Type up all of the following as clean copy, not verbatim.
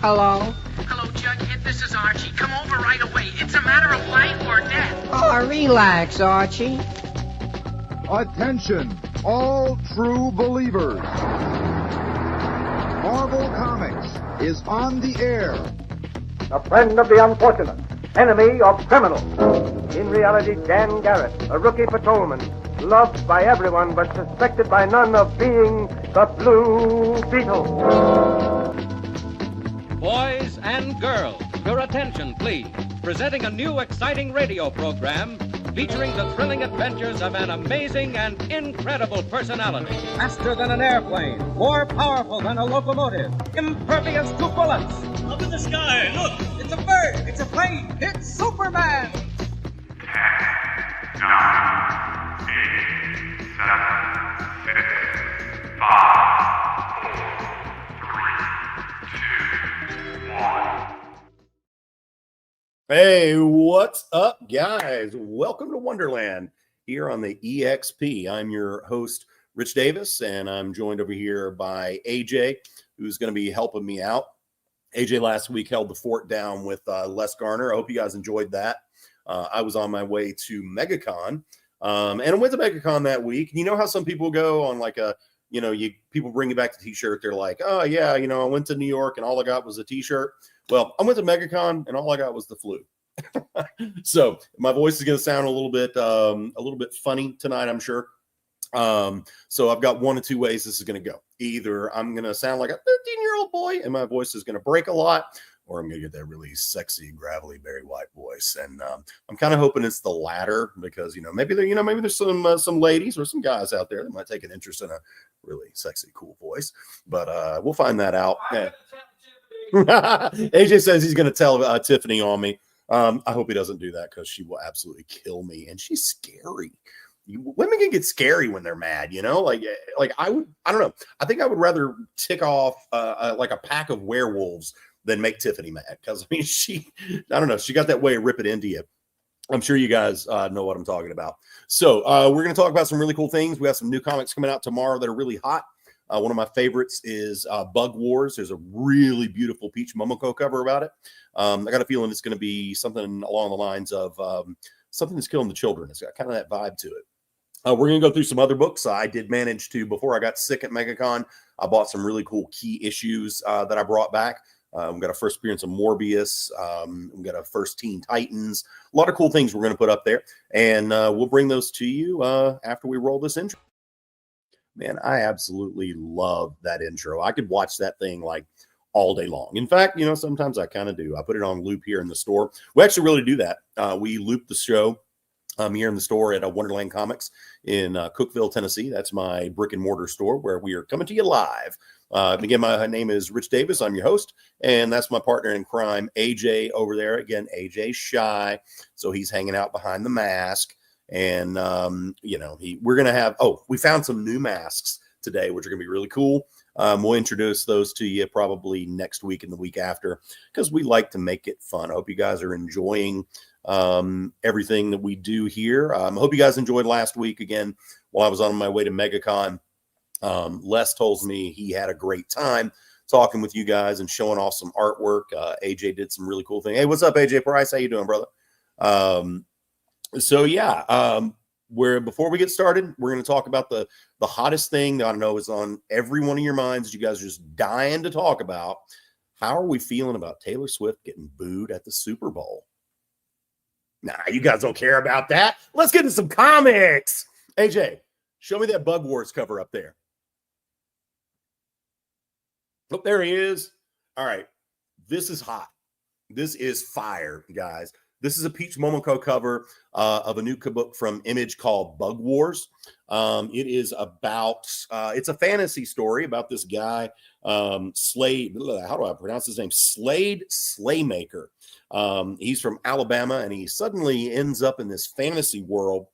Hello? Hello, Jughead. This is Archie. Come over right away. It's a matter of life or death. Oh, relax, Archie. Attention, all true believers. Marvel Comics is on the air. A friend of the unfortunate, enemy of criminals. In reality, Dan Garrett, a rookie patrolman, loved by everyone but suspected by none of being the Blue Beetle. Boys and girls, your attention, please. Presenting a new exciting radio program featuring the thrilling adventures of an amazing and incredible personality. Faster than an airplane, more powerful than a locomotive, impervious to bullets. Up in the sky, look! It's a bird, it's a plane, it's Superman! 10, 9, 8, 7, 6, 5, 4, 3, 2, 1. Hey, what's up, guys? Welcome to Wonderland here on the EXP. I'm your host, Rich Davis, and I'm joined over here by AJ, who's going to be helping me out. AJ last week held the fort down with Les Garner. I hope you guys enjoyed that. I was on my way to MegaCon, and I went to MegaCon that week. You know how some people go on like a, people bring you back the t-shirt. They're like, oh yeah, I went to New York and all I got was a t-shirt. Well, I went to MegaCon and all I got was the flu. So my voice is going to sound a little bit funny tonight, I'm sure. So I've got one of two ways this is going to go. Either I'm going to sound like a 13-year-old boy and my voice is going to break a lot, or I'm going to get that really sexy, gravelly, Barry White voice. And I'm kind of hoping it's the latter because, maybe there's some ladies or some guys out there that might take an interest in a really sexy, cool voice. But we'll find that out. AJ says he's going to tell Tiffany on me. I hope he doesn't do that because she will absolutely kill me. And she's scary. Women can get scary when they're mad, like I don't know. I think I would rather tick off like a pack of werewolves than make Tiffany mad. Because she got that way of ripping into you. I'm sure you guys know what I'm talking about. So we're going to talk about some really cool things. We have some new comics coming out tomorrow that are really hot. One of my favorites is Bug Wars. There's a really beautiful Peach Momoko cover about it. I got a feeling it's going to be something along the lines of something that's killing the children. It's got kind of that vibe to it. We're going to go through some other books. I did manage to, before I got sick at MegaCon, I bought some really cool key issues that I brought back. We've got a first appearance of Morbius. We've got a first Teen Titans. A lot of cool things we're going to put up there. And we'll bring those to you after we roll this intro. Man, I absolutely love that intro. I could watch that thing like all day long. In fact, sometimes I kind of do. I put it on loop here in the store. We actually really do that. We loop the show here in the store at Wonderland Comics in Cookeville, Tennessee. That's my brick and mortar store where we are coming to you live. Again, my name is Rich Davis. I'm your host, and that's my partner in crime, AJ, over there. Again, AJ shy, so he's hanging out behind the mask. And, we're going to have, we found some new masks today, which are going to be really cool. We'll introduce those to you probably next week and the week after, because we like to make it fun. I hope you guys are enjoying everything that we do here. I hope you guys enjoyed last week. Again, while I was on my way to MegaCon, Les told me he had a great time talking with you guys and showing off some artwork. AJ did some really cool things. Hey, what's up, AJ Price? How you doing, brother? So yeah, before we get started, we're going to talk about the hottest thing that I know is on every one of your minds. You guys are just dying to talk about. How are we feeling about Taylor Swift getting booed at the Super Bowl? Nah, you guys don't care about that. Let's get into some comics. AJ, show me that Bug Wars cover up there. Oh, there he is. All right. This is hot. This is fire, guys. This is a Peach Momoko cover of a new book from Image called Bug Wars. It is about, it's a fantasy story about this guy, Slade, how do I pronounce his name? Slade Slaymaker. He's from Alabama, and he suddenly ends up in this fantasy world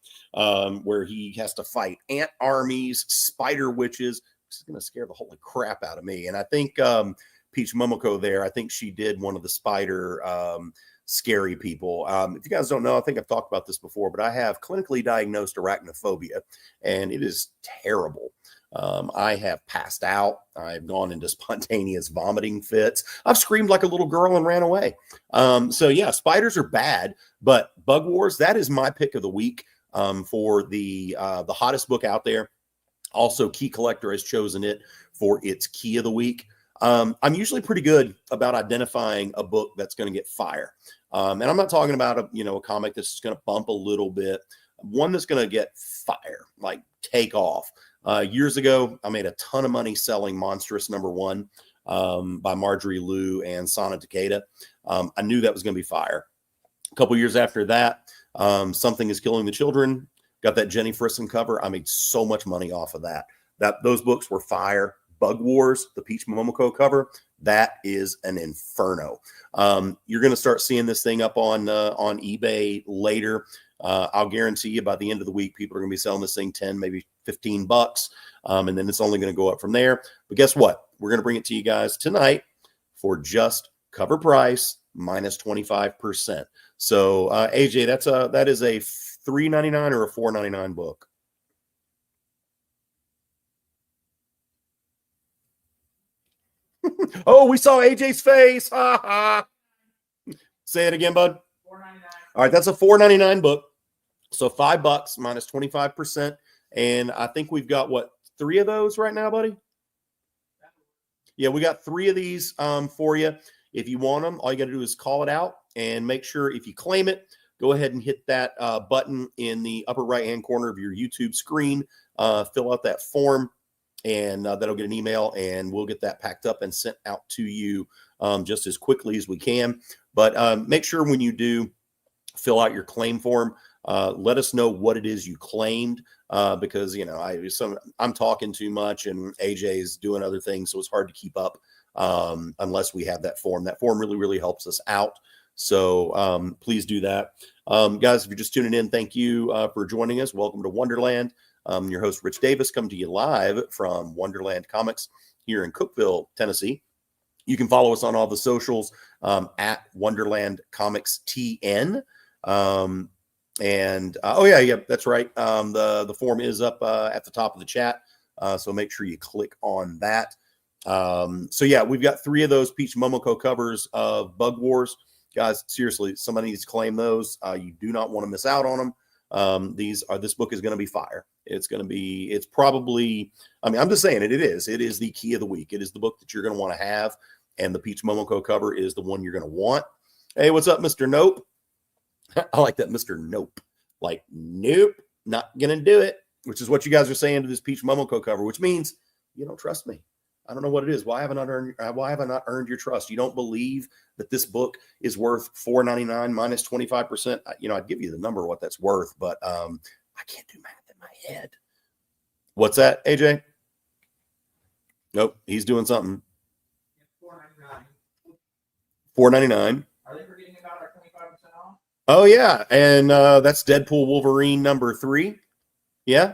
where he has to fight ant armies, spider witches. It's going to scare the holy crap out of me. And I think Peach Momoko there, I think she did one of the spider scary people. If you guys don't know, I think I've talked about this before, but I have clinically diagnosed arachnophobia, and it is terrible. I have passed out. I've gone into spontaneous vomiting fits. I've screamed like a little girl and ran away. So yeah, spiders are bad, but Bug Wars, that is my pick of the week for the hottest book out there. Also, Key Collector has chosen it for its key of the week. I'm usually pretty good about identifying a book that's going to get fire. And I'm not talking about a comic that's just going to bump a little bit. One that's going to get fire, like take off. Years ago, I made a ton of money selling Monstrous #1 by Marjorie Liu and Sana Takeda. I knew that was going to be fire. A couple years after that, Something is Killing the Children. Got that Jenny Frisson cover. I made so much money off of that. Those books were fire. Bug Wars, the Peach Momoko cover, that is an inferno. You're going to start seeing this thing up on eBay later. I'll guarantee you by the end of the week, people are going to be selling this thing 10, maybe $15, and then it's only going to go up from there. But guess what? We're going to bring it to you guys tonight for just cover price minus 25%. So AJ, that is a $3.99 or a $4.99 book. Oh, we saw AJ's face. Ha ha. Say it again, bud. $4.99. All right, that's a $4.99 book. So $5 minus 25%. And I think we've got what, 3 of those right now, buddy? Yeah, we got 3 of these for you. If you want them, all you got to do is call it out and make sure if you claim it, go ahead and hit that button in the upper right-hand corner of your YouTube screen. Fill out that form, and that'll get an email, and we'll get that packed up and sent out to you just as quickly as we can. But make sure when you do fill out your claim form, let us know what it is you claimed, because I'm talking too much and AJ's doing other things, so it's hard to keep up unless we have that form. That form really, really helps us out. So please do that. Guys, if you're just tuning in, thank you for joining us. Welcome to Wonderland. Your host, Rich Davis, coming to you live from Wonderland Comics here in Cookeville, Tennessee. You can follow us on all the socials at Wonderland Comics TN. Yeah, that's right. The form is up at the top of the chat. So make sure you click on that. So yeah, we've got 3 of those Peach Momoko covers of Bug Wars. Guys, seriously, somebody needs to claim those. You do not want to miss out on them. This book is going to be fire. It's probably, I'm just saying it is the key of the week. It is the book that you're going to want to have. And the Peach Momoko cover is the one you're going to want. Hey, what's up, Mr. Nope? I like that, Mr. Nope. Like, nope, not going to do it, which is what you guys are saying to this Peach Momoko cover, which means you don't trust me. I don't know what it is. Why have I not earned your trust? You don't believe that this book is worth $4.99 minus 25%. I'd give you the number of what that's worth, but I can't do math in my head. What's that, AJ? Nope, he's doing something. $4.99. Are they forgetting about our 25% off? Oh yeah, and that's Deadpool Wolverine #3. Yeah,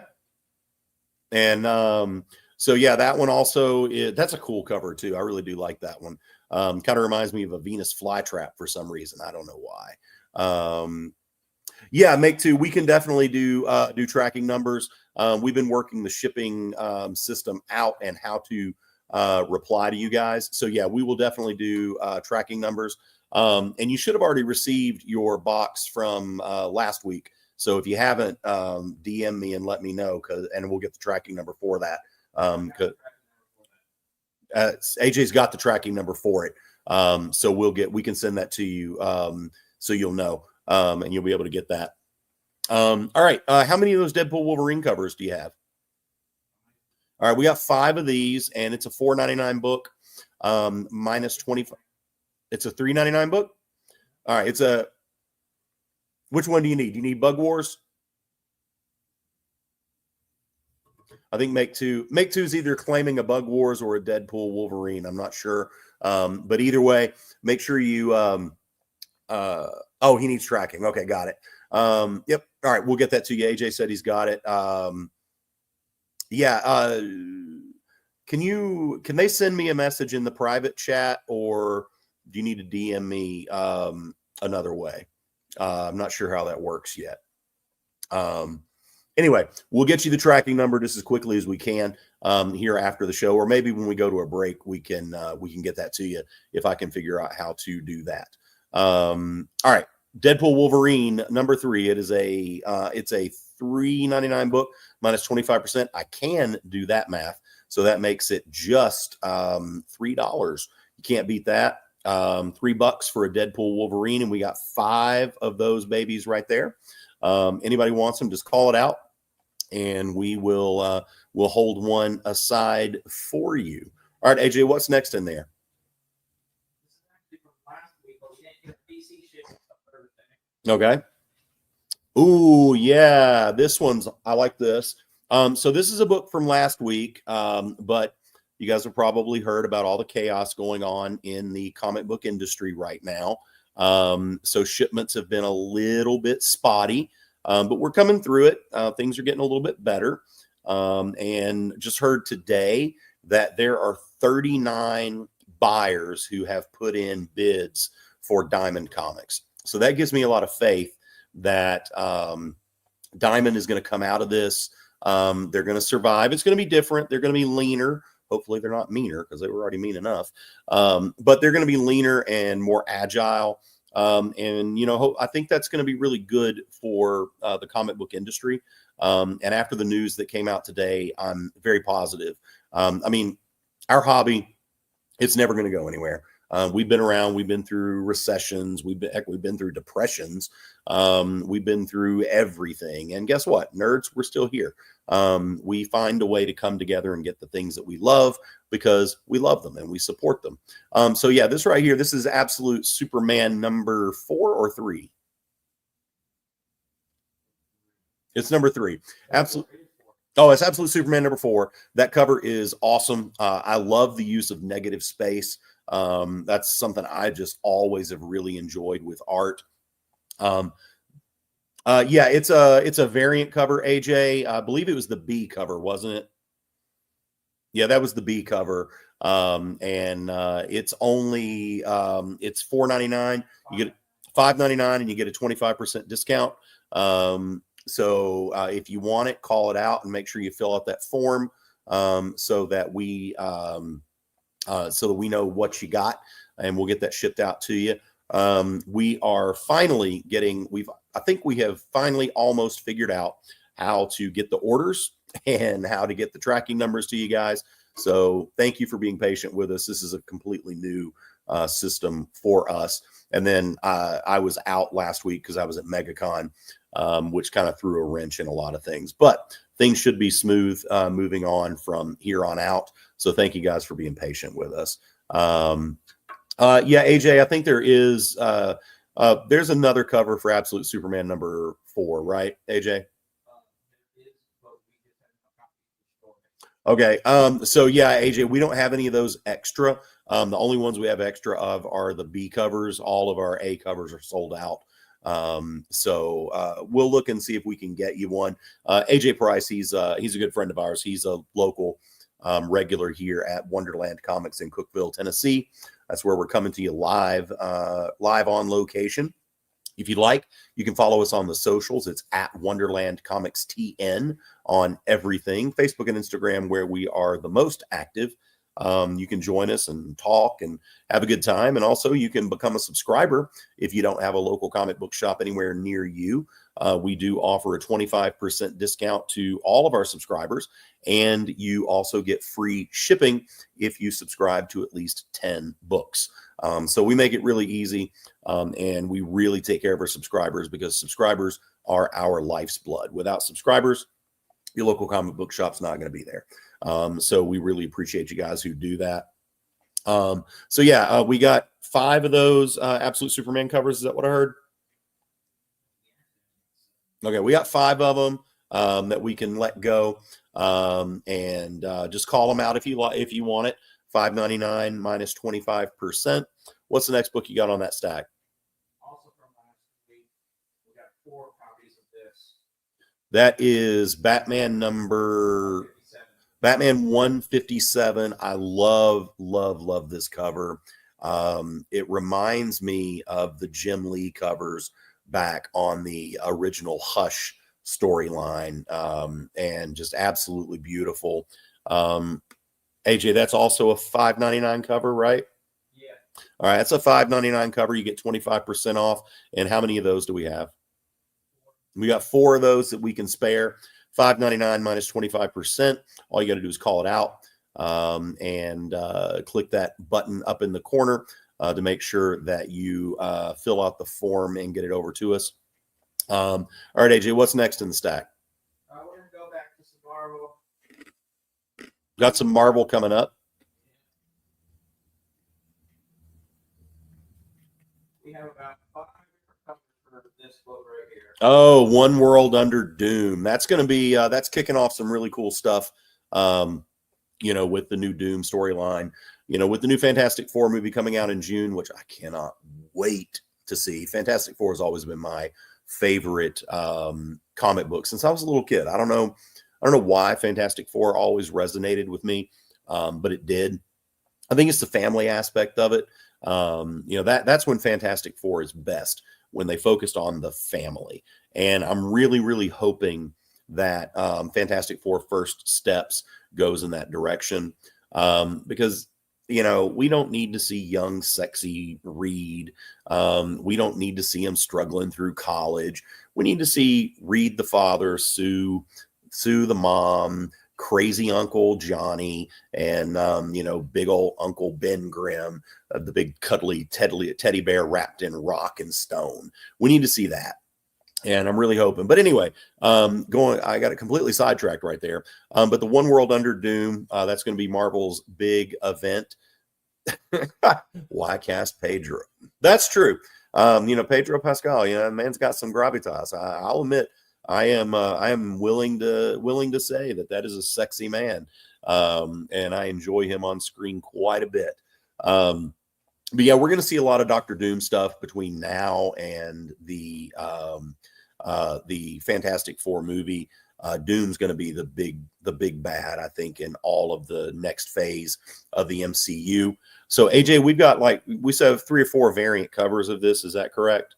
and so yeah, that one also that's a cool cover too. I really do like that one. Kind of reminds me of a Venus flytrap for some reason. I don't know why. Yeah, make 2. We can definitely do tracking numbers. We've been working the shipping system out and how to reply to you guys. So yeah, we will definitely do tracking numbers. And you should have already received your box from last week. So if you haven't, DM me and let me know, and we'll get the tracking number for that. AJ's got the tracking number for it. So we can send that to you. So you'll know, and you'll be able to get that. All right. How many of those Deadpool Wolverine covers do you have? All right. We got 5 of these, and it's a $4.99 book, minus 25. It's a $3.99 book. All right. Which one do you need? Do you need Bug Wars? I think Make 2 is either claiming a Bug Wars or a Deadpool Wolverine. I'm not sure. But either way, make sure you, he needs tracking. Okay. Got it. Yep. All right. We'll get that to you. AJ said he's got it. Yeah. Can they send me a message in the private chat, or do you need to DM me, another way? I'm not sure how that works yet. Anyway, we'll get you the tracking number just as quickly as we can here after the show, or maybe when we go to a break, we can get that to you if I can figure out how to do that. All right, Deadpool Wolverine number 3. It is it's a $3.99 book minus 25%. I can do that math, so that makes it just $3. You can't beat that. $3 for a Deadpool Wolverine, and we got 5 of those babies right there. Anybody wants them, just call it out, and we'll hold one aside for you. All right, AJ, what's next in there? Okay. Ooh, yeah, I like this. So this is a book from last week, but you guys have probably heard about all the chaos going on in the comic book industry right now. So shipments have been a little bit spotty, but we're coming through it. Things are getting a little bit better. And just heard today that there are 39 buyers who have put in bids for Diamond Comics. So that gives me a lot of faith that Diamond is going to come out of this. They're going to survive. It's going to be different. They're going to be leaner. Hopefully they're not meaner, because they were already mean enough. But they're going to be leaner and more agile. And, I think that's going to be really good for the comic book industry. And after the news that came out today, I'm very positive. Our hobby, it's never going to go anywhere. We've been around. We've been through recessions. We've been through depressions. We've been through everything. And guess what? Nerds, we're still here. We find a way to come together and get the things that we love because we love them and we support them. So yeah, this right here, this is Absolute Superman number 4 or 3. It's number 3. It's Absolute Superman number 4. That cover is awesome. I love the use of negative space. That's something I just always have really enjoyed with art. It's a variant cover, AJ. I believe it was the B cover, wasn't it? Yeah, that was the B cover. It's only it's $4.99. You get $5.99 and you get a 25% discount. So if you want it, call it out and make sure you fill out that form so that we know what you got, and we'll get that shipped out to you. We are finally I think we have finally almost figured out how to get the orders and how to get the tracking numbers to you guys. So thank you for being patient with us. This is a completely new system for us. And then I was out last week because I was at MegaCon, which kind of threw a wrench in a lot of things. But things should be smooth moving on from here on out. So thank you guys for being patient with us. AJ, I think there's another cover for Absolute Superman number 4, right, AJ? Okay. AJ, we don't have any of those extra. The only ones we have extra of are the B covers. All of our A covers are sold out. We'll look and see if we can get you one. AJ Price, he's a good friend of ours. He's a local regular here at Wonderland Comics in Cookeville, Tennessee. That's where we're coming to you live on location. If you'd like, you can follow us on the socials. It's at Wonderland Comics TN on everything, Facebook and Instagram, where we are the most active. You can join us and talk and have a good time. And also you can become a subscriber if you don't have a local comic book shop anywhere near you. We do offer a 25% discount to all of our subscribers, and you also get free shipping if you subscribe to at least 10 books. So we make it really easy, and we really take care of our subscribers because subscribers are our life's blood. Without subscribers, your local comic book shop's not going to be there. So we really appreciate you guys who do that. We got 5 of those Absolute Superman covers. Is that what I heard? Okay, we got 5 of them that we can let go, and just call them out if you want it. $5.99 minus 25%. What's the next book you got on that stack? Also from last week, we got 4 copies of this. That is Batman 157. I love this cover. It reminds me of the Jim Lee covers back on the original Hush storyline, and just absolutely beautiful. AJ, that's also a $5.99 cover, right? Yeah. All right, that's a $5.99 cover. You get 25% off. And how many of those do we have? We got 4 of those that we can spare. $5.99 minus 25%. All you got to do is call it out, and click that button up in the corner to make sure that you fill out the form and get it over to us. All right, AJ, what's next in the stack? We're going to go back to some Marvel. Got some Marvel coming up. We have about 5 covers for this book right here. Oh, One World Under Doom. That's going to be that's kicking off some really cool stuff. With the new Doom storyline. With the new Fantastic Four movie coming out in June, which I cannot wait to see. Fantastic Four has always been my favorite comic book since I was a little kid. I don't know why Fantastic Four always resonated with me, but it did. I think it's the family aspect of it. That's when Fantastic Four is best, when they focused on the family. And I'm really, really hoping that Fantastic Four First Steps goes in that direction, because we don't need to see young, sexy Reed. We don't need to see him struggling through college. We need to see Reed the father, Sue the mom, crazy Uncle Johnny, and big old Uncle Ben Grimm, the big cuddly teddy bear wrapped in rock and stone. We need to see that. And I'm really hoping. But anyway, I got it completely sidetracked right there. But the One World Under Doom, that's going to be Marvel's big event. Why cast Pedro? That's true. Pedro Pascal, man's got some gravitas. I'll admit, I am willing to say that is a sexy man. And I enjoy him on screen quite a bit. But yeah, we're going to see a lot of Dr. Doom stuff between now and the Fantastic Four movie. Doom's going to be the big bad, I think, in all of the next phase of the MCU. So AJ, we've got we said 3 or 4 variant covers of this. Is that correct?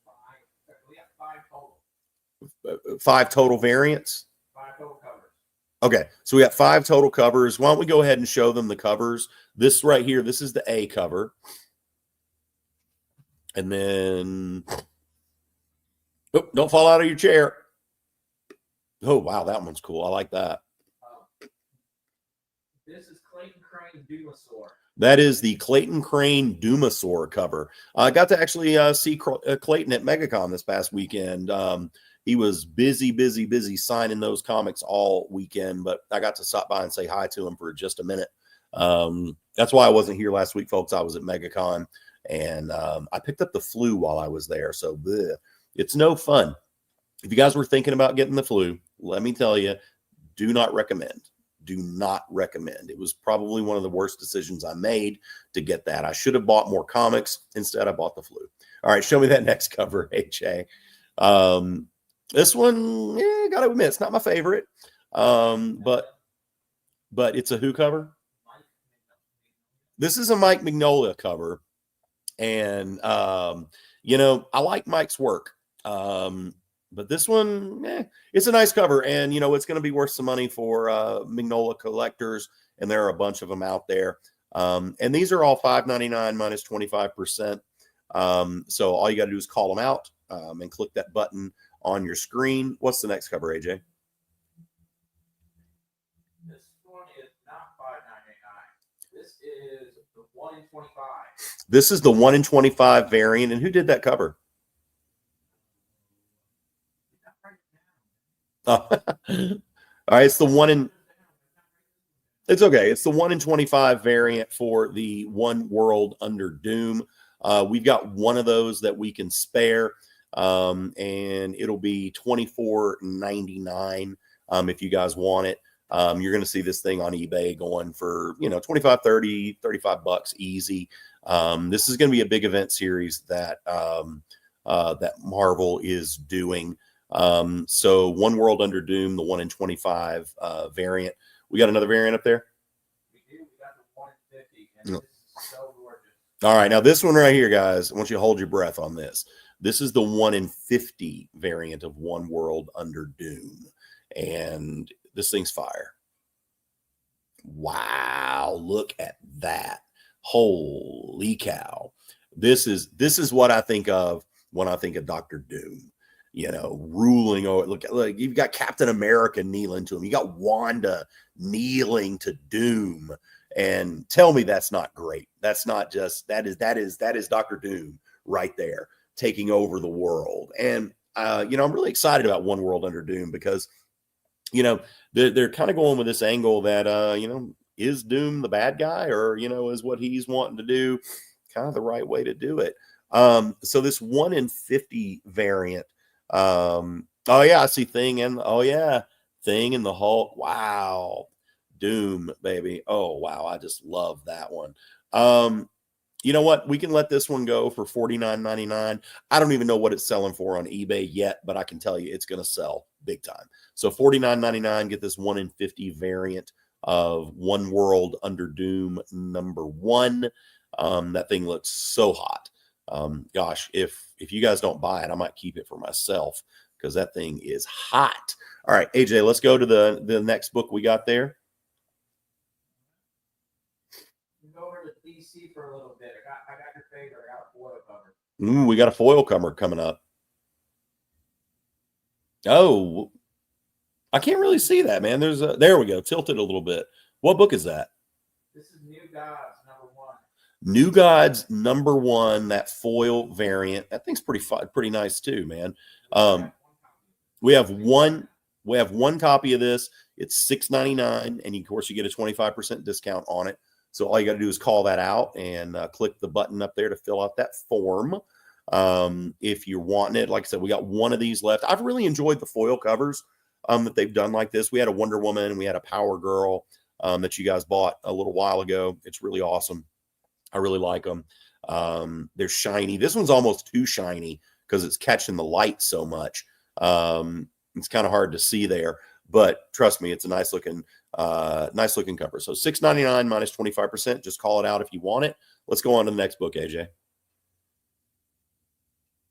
5. We have 5 total. 5 total variants? 5 total covers. Okay, so we got 5 total covers. Why don't we go ahead and show them the covers? This right here, this is the A cover. And then, don't fall out of your chair. Oh, wow, that one's cool. I like that. This is Clayton Crane Doomasaur. That is the Clayton Crane Doomasaur cover. I got to actually see Clayton at MegaCon this past weekend. He was busy signing those comics all weekend, but I got to stop by and say hi to him for just a minute. That's why I wasn't here last week, folks. I was at MegaCon, and I picked up the flu while I was there, so it's no fun. If you guys were thinking about getting the flu, let me tell you, do not recommend. Do not recommend. It was probably one of the worst decisions I made to get that. I should have bought more comics. Instead, I bought the flu. All right, show me that next cover, HA. This one, gotta admit, it's not my favorite. But it's a who cover? This is a Mike Mignola cover. And, I like Mike's work. But this one, it's a nice cover. And, it's going to be worth some money for Mignola collectors. And there are a bunch of them out there. And these are all $5.99 minus 25%. So all you got to do is call them out and click that button on your screen. What's the next cover, AJ? This one is not $5.99. This is the 1 in 25. This is the 1 in 25 variant. And who did that cover? All right, it's the 1 in. It's okay. It's the 1 in 25 variant for the One World Under Doom. We've got one of those that we can spare, and it'll be $24.99 if you guys want it. You're going to see this thing on eBay going for, $25, $30, $35 easy. This is going to be a big event series that that Marvel is doing. So One World Under Doom, the 1 in 25 variant. We got another variant up there? We do. We got the 1 in 50. And this is so gorgeous. All right. Now this one right here, guys, I want you to hold your breath on this. This is the 1 in 50 variant of One World Under Doom. And this thing's fire. Wow, look at that. Holy cow. This is what I think of when I think of Dr. Doom. You know, ruling over. Look, you've got Captain America kneeling to him. You got Wanda kneeling to Doom. And tell me that's not great. That's not just, that is Dr. Doom right there, taking over the world. And you know, I'm really excited about One World Under Doom because, you know, they're kind of going with this angle that you know, is Doom the bad guy, or, you know, is what he's wanting to do kind of the right way to do it? So this 1 in 50 variant. Oh yeah, I see Thing and Thing and the Hulk. Wow, Doom, baby. Oh wow, I just love that one. You know what? We can let this one go for $49.99. I don't even know what it's selling for on eBay yet, but I can tell you it's going to sell big time. So $49.99. Get this 1 in 50 variant of One World Under Doom #1. That thing looks so hot. Gosh, if you guys don't buy it, I might keep it for myself because that thing is hot. All right, AJ, let's go to the next book we got there. Go over to DC for a little bit. I got your favorite. I got a foil cover. We got a foil cover coming up. Oh, I can't really see that, man. There we go. Tilted a little bit. What book is that? This is New Gods #1. New Gods #1, that foil variant. That thing's pretty nice too, man. We have one copy of this. It's $6.99, and of course you get a 25% discount on it. So all you got to do is call that out and click the button up there to fill out that form. If you're wanting it, like I said, we got one of these left. I've really enjoyed the foil covers that they've done like this. We had a Wonder Woman and we had a Power Girl that you guys bought a little while ago. It's really awesome. I really like them. They're shiny. This one's almost too shiny because it's catching the light so much. It's kind of hard to see there, but trust me, it's a nice looking cover. So $6.99 minus 25%. Just call it out if you want it. Let's go on to the next book, AJ.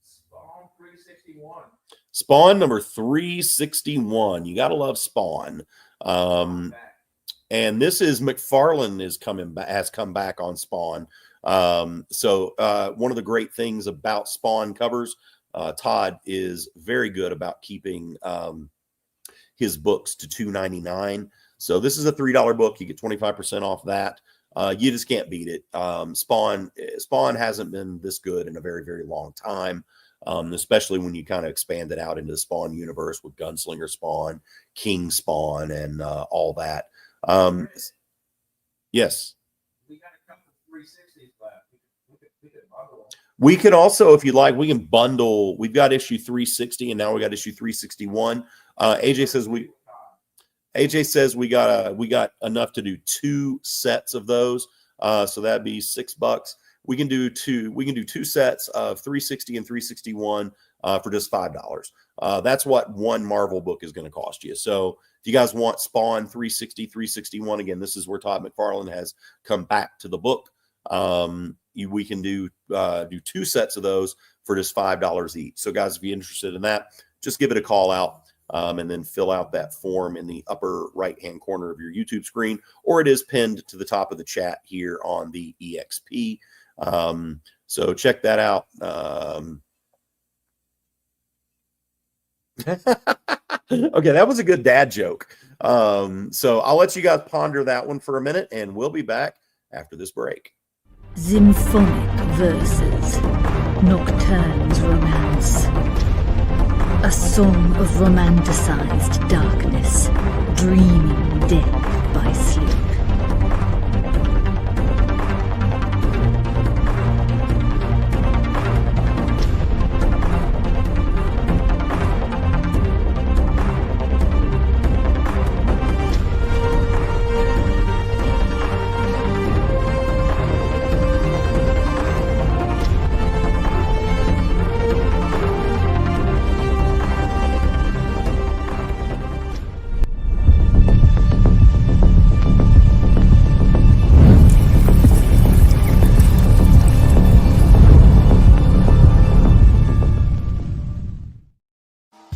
Spawn 361. Spawn number 361. You gotta love Spawn. And this is McFarlane has come back on Spawn. So one of the great things about Spawn covers, Todd is very good about keeping his books to $2.99. So this is a $3 book. You get 25% off that. You just can't beat it. Spawn hasn't been this good in a very, very long time, especially when you kind of expand it out into the Spawn universe with Gunslinger Spawn, King Spawn, and all that. Yes. We got a couple of 360s left. We could bundle them. We could also, if you like, we can bundle. We've got issue 360, and now we got issue 361. AJ says we got enough to do 2 sets of those. So that'd be $6. We can do 2 sets of 360 and 361 for just $5. That's what one Marvel book is going to cost you. So if you guys want Spawn 360, 361, again, this is where Todd McFarlane has come back to the book. We can do 2 sets of those for just $5 each. So guys, if you're interested in that, just give it a call out. And then fill out that form in the upper right-hand corner of your YouTube screen, or it is pinned to the top of the chat here on the EXP. So check that out. Okay, that was a good dad joke. So I'll let you guys ponder that one for a minute, and we'll be back after this break. Symphonic verses, Nocturne's romance. A song of romanticized darkness, dreaming death by sleep.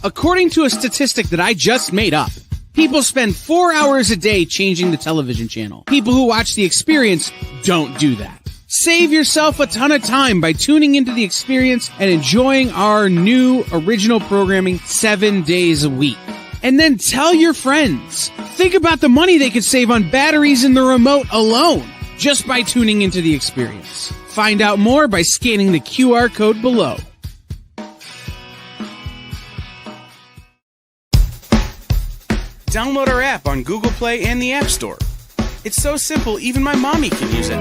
According to a statistic that I just made up, people spend 4 hours a day changing the television channel. People who watch The Experience don't do that. Save yourself a ton of time by tuning into The Experience and enjoying our new original programming 7 days a week. And then tell your friends. Think about the money they could save on batteries in the remote alone just by tuning into The Experience. Find out more by scanning the QR code below. Download our app on Google Play and the App Store. It's so simple, even my mommy can use it.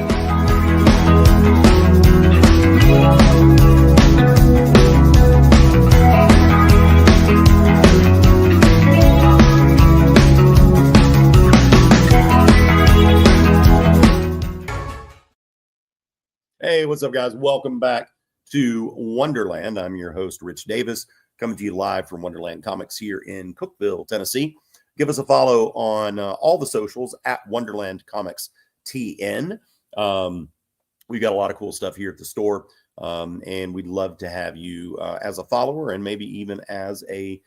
Hey, what's up, guys? Welcome back to Wonderland. I'm your host, Rich Davis, coming to you live from Wonderland Comics here in Cookeville, Tennessee. Give us a follow on all the socials at Wonderland Comics TN. We've got a lot of cool stuff here at the store, and we'd love to have you as a follower and maybe even as a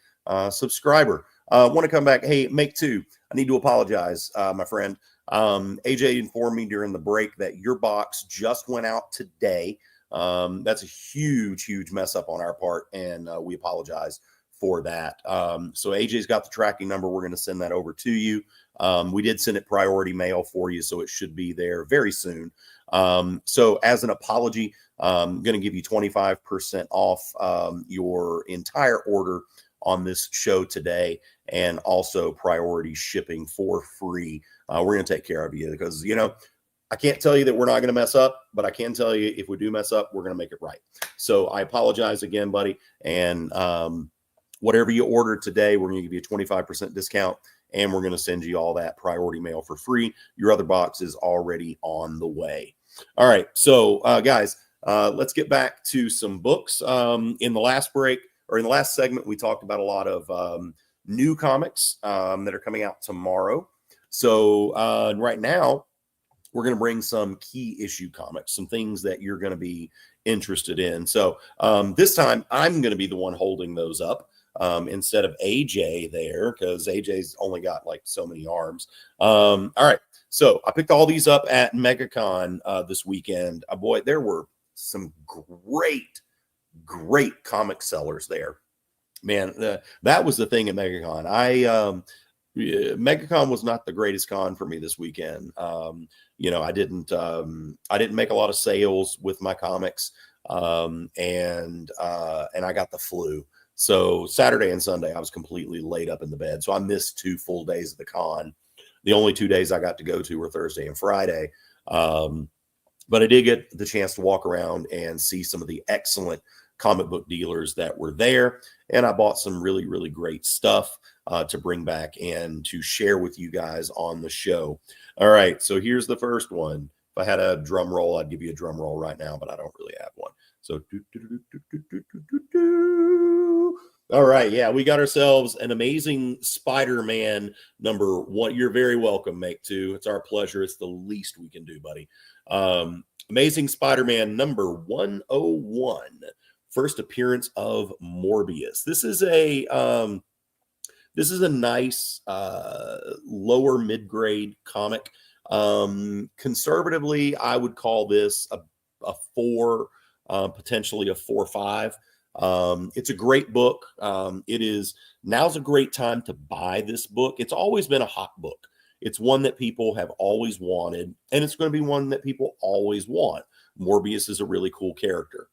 subscriber. Want to come back. Hey, Make Two, I need to apologize, my friend. AJ informed me during the break that your box just went out today. That's a huge mess up on our part, and we apologize for that. So AJ's got the tracking number. We're going to send that over to you. We did send it priority mail for you, so it should be there very soon. So as an apology, I'm going to give you 25% off your entire order on this show today, and also priority shipping for free. We're going to take care of you because, you know, I can't tell you that we're not going to mess up, but I can tell you if we do mess up, we're going to make it right. So I apologize again, buddy. And whatever you order today, we're going to give you a 25% discount, and we're going to send you all that priority mail for free. Your other box is already on the way. All right. So guys, let's get back to some books. In the last break, or in the last segment, we talked about a lot of new comics that are coming out tomorrow. So right now, we're going to bring some key issue comics, some things that you're going to be interested in. So this time, I'm going to be the one holding those up instead of AJ there, because AJ's only got like so many arms. All right. So I picked all these up at MegaCon this weekend. Boy, there were some great comic sellers there. Man, that was the thing at MegaCon. MegaCon was not the greatest con for me this weekend. You know, I didn't make a lot of sales with my comics, and I got the flu. So Saturday and Sunday, I was completely laid up in the bed. So I missed 2 full days of the con. The only 2 days I got to go to were Thursday and Friday. But I did get the chance to walk around and see some of the excellent comic book dealers that were there. And I bought some really great stuff to bring back and to share with you guys on the show. All right. So here's the first one. If I had a drum roll, I'd give you a drum roll right now, but I don't really have one. So, all right. Yeah, we got ourselves an Amazing Spider-Man number 1. You're very welcome, Make Two. It's our pleasure. It's the least we can do, buddy. Amazing Spider-Man number 101. First appearance of Morbius. This is a nice lower mid-grade comic. Conservatively, I would call this a 4, potentially a 4.5. It's a great book. Now's a great time to buy this book. It's always been a hot book. It's one that people have always wanted, and it's going to be one that people always want. Morbius is a really cool character.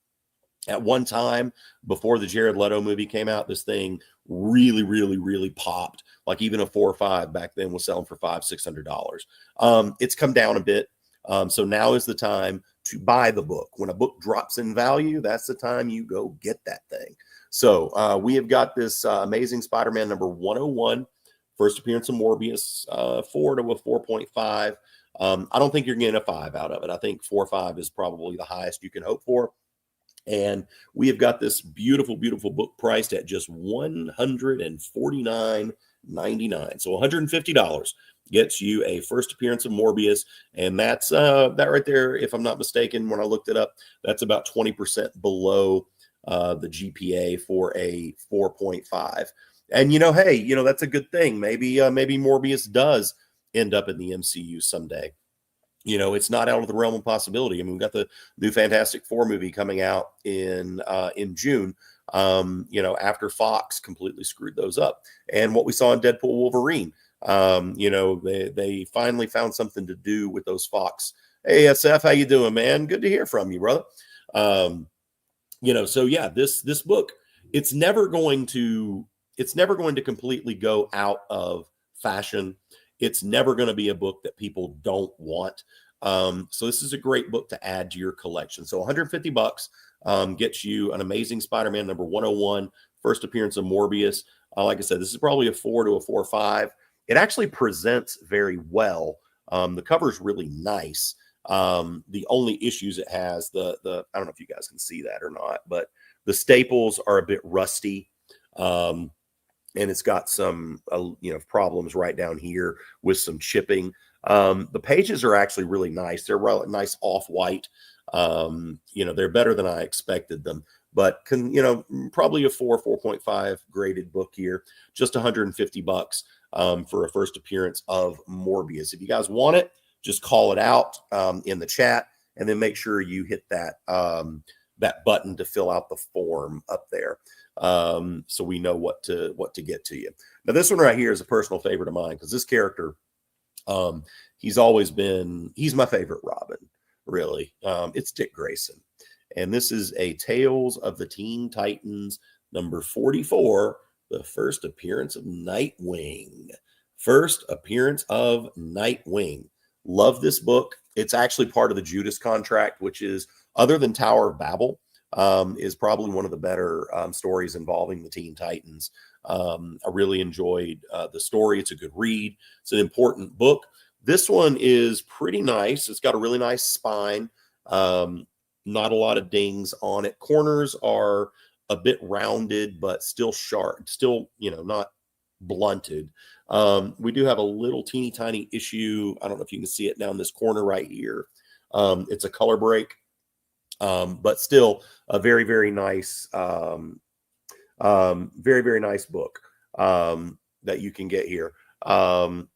At one time, before the Jared Leto movie came out, this thing really popped. Like even a 4 or 5 back then was selling for $500-600. It's come down a bit. So now is the time to buy the book. When a book drops in value, that's the time you go get that thing. So we have got this Amazing Spider-Man number 101, first appearance of Morbius, 4 to a 4.5. I don't think you're getting a 5 out of it. I think 4 or 5 is probably the highest you can hope for. And we have got this beautiful book priced at just $149.99. So $150 gets you a first appearance of Morbius. And that's that right there, if I'm not mistaken, when I looked it up, that's about 20% below the GPA for a 4.5. And, hey, that's a good thing. Maybe Morbius does end up in the MCU someday. It's not out of the realm of possibility. I mean, we've got the new Fantastic Four movie coming out in June, after Fox completely screwed those up. And what we saw in Deadpool Wolverine, they finally found something to do with those Fox. Hey, SF, how you doing, man? Good to hear from you, brother. So yeah, this book, it's never going to completely go out of fashion. It's never going to be a book that people don't want. So this is a great book to add to your collection. So $150 gets you an Amazing Spider-Man number 101, first appearance of Morbius. Like I said, this is probably a 4 to a 4.5. It actually presents very well. The cover is really nice. The only issues it has, I don't know if you guys can see that or not, but the staples are a bit rusty. And it's got some, problems right down here with some chipping. The pages are actually really nice. They're nice off-white. They're better than I expected them, but probably a 4.5 graded book here, just $150 for a first appearance of Morbius. If you guys want it, just call it out in the chat, and then make sure you hit that button to fill out the form up there. So we know what to get to you. Now, this one right here is a personal favorite of mine, because this character, he's my favorite Robin, really. It's Dick Grayson. And this is a Tales of the Teen Titans number 44, the first appearance of Nightwing. First appearance of Nightwing. Love this book. It's actually part of the Judas Contract, which is, other than Tower of Babel, is probably one of the better stories involving the Teen Titans. I really enjoyed the story. It's a good read. It's an important book. This one is pretty nice. It's got a really nice spine. Not a lot of dings on it. Corners are a bit rounded, but still sharp. Still, not blunted. We do have a little teeny tiny issue. I don't know if you can see it down this corner right here. It's a color break. But still a very, very nice, very, very nice book that you can get here.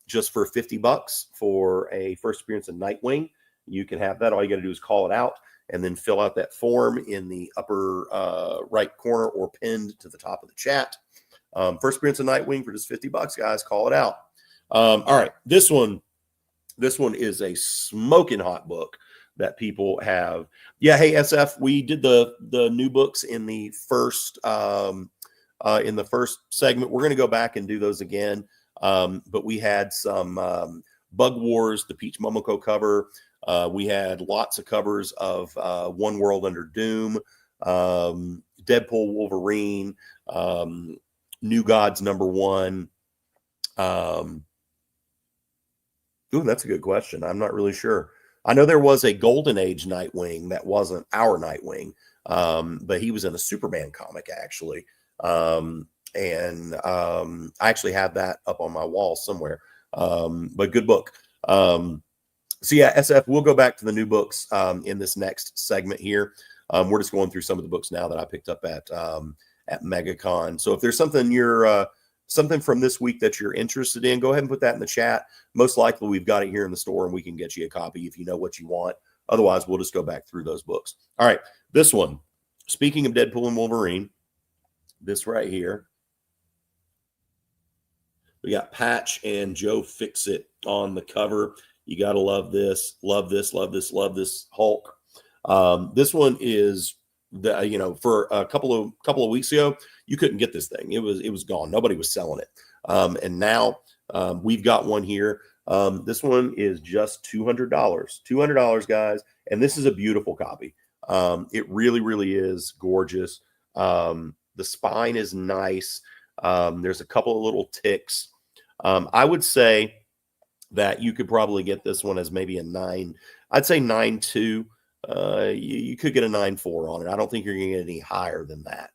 Just for $50 for a first appearance of Nightwing. You can have that. All you got to do is call it out and then fill out that form in the upper right corner or pinned to the top of the chat. First appearance of Nightwing for just $50, guys. Call it out. All right. This one is a smoking hot book that people have. Yeah. Hey, SF, we did the new books in the first segment. We're going to go back and do those again. But we had some Bug Wars, the Peach Momoko cover. We had lots of covers of One World Under Doom, Deadpool Wolverine, New Gods number 1. Ooh, that's a good question. I'm not really sure. I know there was a Golden Age Nightwing that wasn't our Nightwing, but he was in a Superman comic, actually. I actually have that up on my wall somewhere. But good book. So yeah, SF, we'll go back to the new books in this next segment here. We're just going through some of the books now that I picked up at MegaCon. So if there's something something from this week that you're interested in, go ahead and put that in the chat. Most likely we've got it here in the store and we can get you a copy if you know what you want. Otherwise, we'll just go back through those books. All right, this one. Speaking of Deadpool and Wolverine, this right here. We got Patch and Joe Fixit on the cover. You got to love this, love this, love this, love this Hulk. This one is for a couple of weeks ago, you couldn't get this thing. It was gone. Nobody was selling it. And now we've got one here. This one is just $200. $200, guys. And this is a beautiful copy. It really, really is gorgeous. The spine is nice. There's a couple of little ticks. I would say that you could probably get this one as maybe a 9. I'd say 9.2. You could get a 9.4 on it. I don't think you're going to get any higher than that.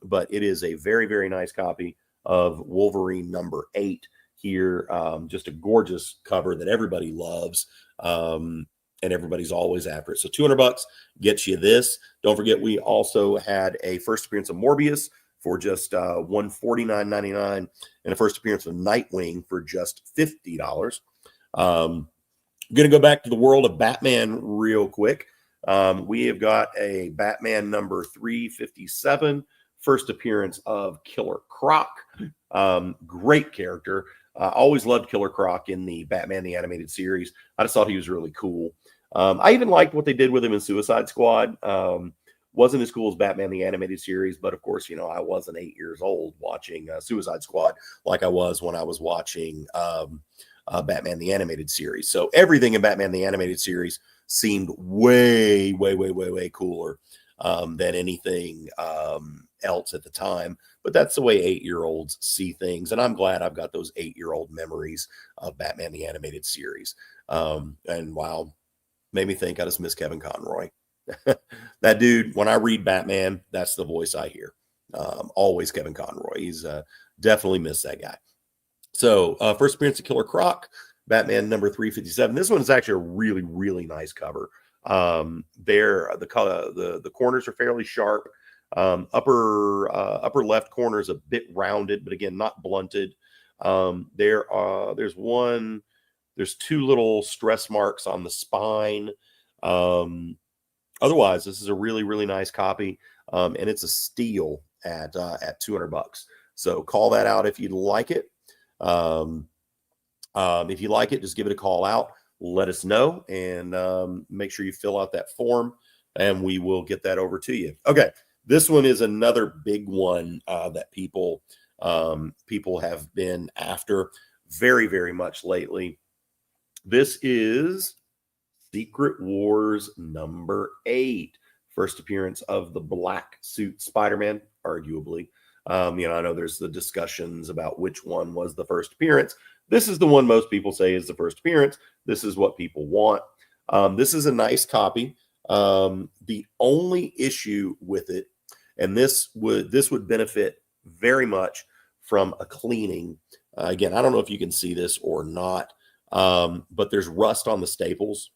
But it is a very, very nice copy of Wolverine number 8 here. Just a gorgeous cover that everybody loves. and everybody's always after it. So $200 gets you this. Don't forget, we also had a first appearance of Morbius for just $149.99 and a first appearance of Nightwing for just $50. I'm going to go back to the world of Batman real quick. We have got a Batman number 357, first appearance of Killer Croc. Great character. Always loved Killer Croc in the Batman the Animated Series. I just thought he was really cool. I even liked what they did with him in Suicide Squad. Wasn't as cool as Batman the Animated Series, but of course, I wasn't 8 years old watching Suicide Squad like I was when I was watching Batman the Animated Series. So everything in Batman the Animated Series seemed way, way, way, way, way cooler than anything else at the time. But that's the way 8-year-olds see things, and I'm glad I've got those 8-year-old memories of Batman the Animated Series. And wow, made me think I just miss Kevin Conroy. That dude, when I read Batman, that's the voice I hear. Always Kevin Conroy. He's definitely missed that guy. So first appearance of Killer Croc, Batman number 357. This one is actually a really, really nice cover. The corners are fairly sharp. Upper left corner is a bit rounded, but again, not blunted. There's two little stress marks on the spine. Otherwise, this is a really, really nice copy, and it's a steal at $200. So call that out if you'd like it. If you like it, just give it a call out. Let us know, and make sure you fill out that form, and we will get that over to you. Okay, this one is another big one that people have been after very, very much lately. This is Secret Wars number 8, first appearance of the black suit Spider-Man, arguably. I know there's the discussions about which one was the first appearance. This is the one most people say is the first appearance. This is what people want. This is a nice copy. The only issue with it, and this would benefit very much from a cleaning. Again, I don't know if you can see this or not, but there's rust on the staples.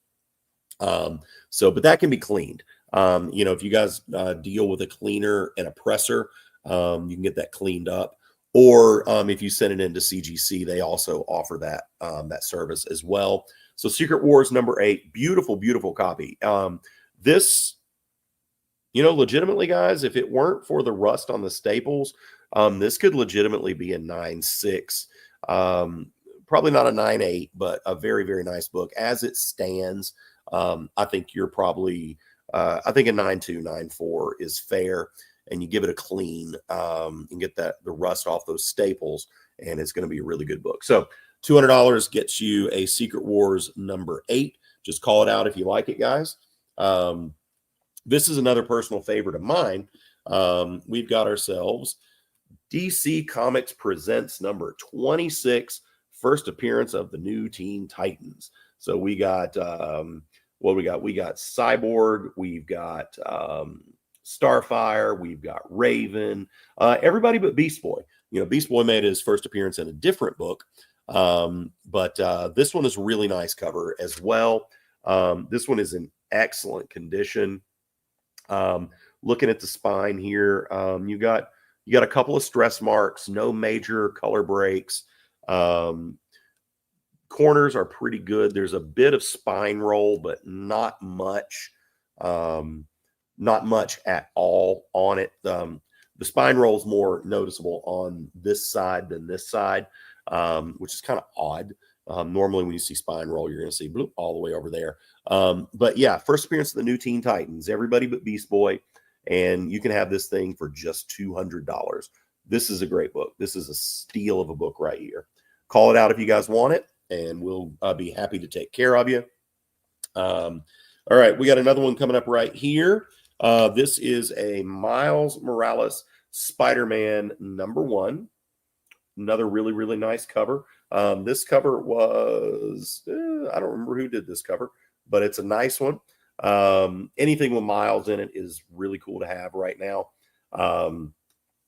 But that can be cleaned. If you guys deal with a cleaner and a presser, you can get that cleaned up. Or if you send it into CGC, they also offer that service as well. So Secret Wars number 8, beautiful, beautiful copy. This, legitimately, guys, if it weren't for the rust on the staples, this could legitimately be a 9.6. Probably not a 9.8, but a very, very nice book as it stands. I think you're probably, I think a 9.2, 9.4 is fair, and you give it a clean, and get the rust off those staples, and it's going to be a really good book. So $200 gets you a Secret Wars number 8. Just call it out if you like it, guys. This is another personal favorite of mine. We've got ourselves DC Comics Presents number 26, first appearance of the new Teen Titans. So we got, what we got? We got Cyborg, we've got Starfire, we've got Raven, everybody but Beast Boy. Beast Boy made his first appearance in a different book, but this one is a really nice cover as well. This one is in excellent condition. Looking at the spine here, you got a couple of stress marks, no major color breaks. Corners are pretty good. There's a bit of spine roll, but not much. Not much at all on it. The spine roll is more noticeable on this side than this side, which is kind of odd. Normally when you see spine roll, you're going to see bloop all the way over there. But yeah, first appearance of the new Teen Titans, everybody but Beast Boy, and you can have this thing for just $200. This is a great book. This is a steal of a book right here. Call it out if you guys want it, and we'll be happy to take care of you. All right, we got another one coming up right here. This is a Miles Morales Spider-Man number 1. Another really, really nice cover. This cover was, I don't remember who did this cover, but it's a nice one. Anything with Miles in it is really cool to have right now.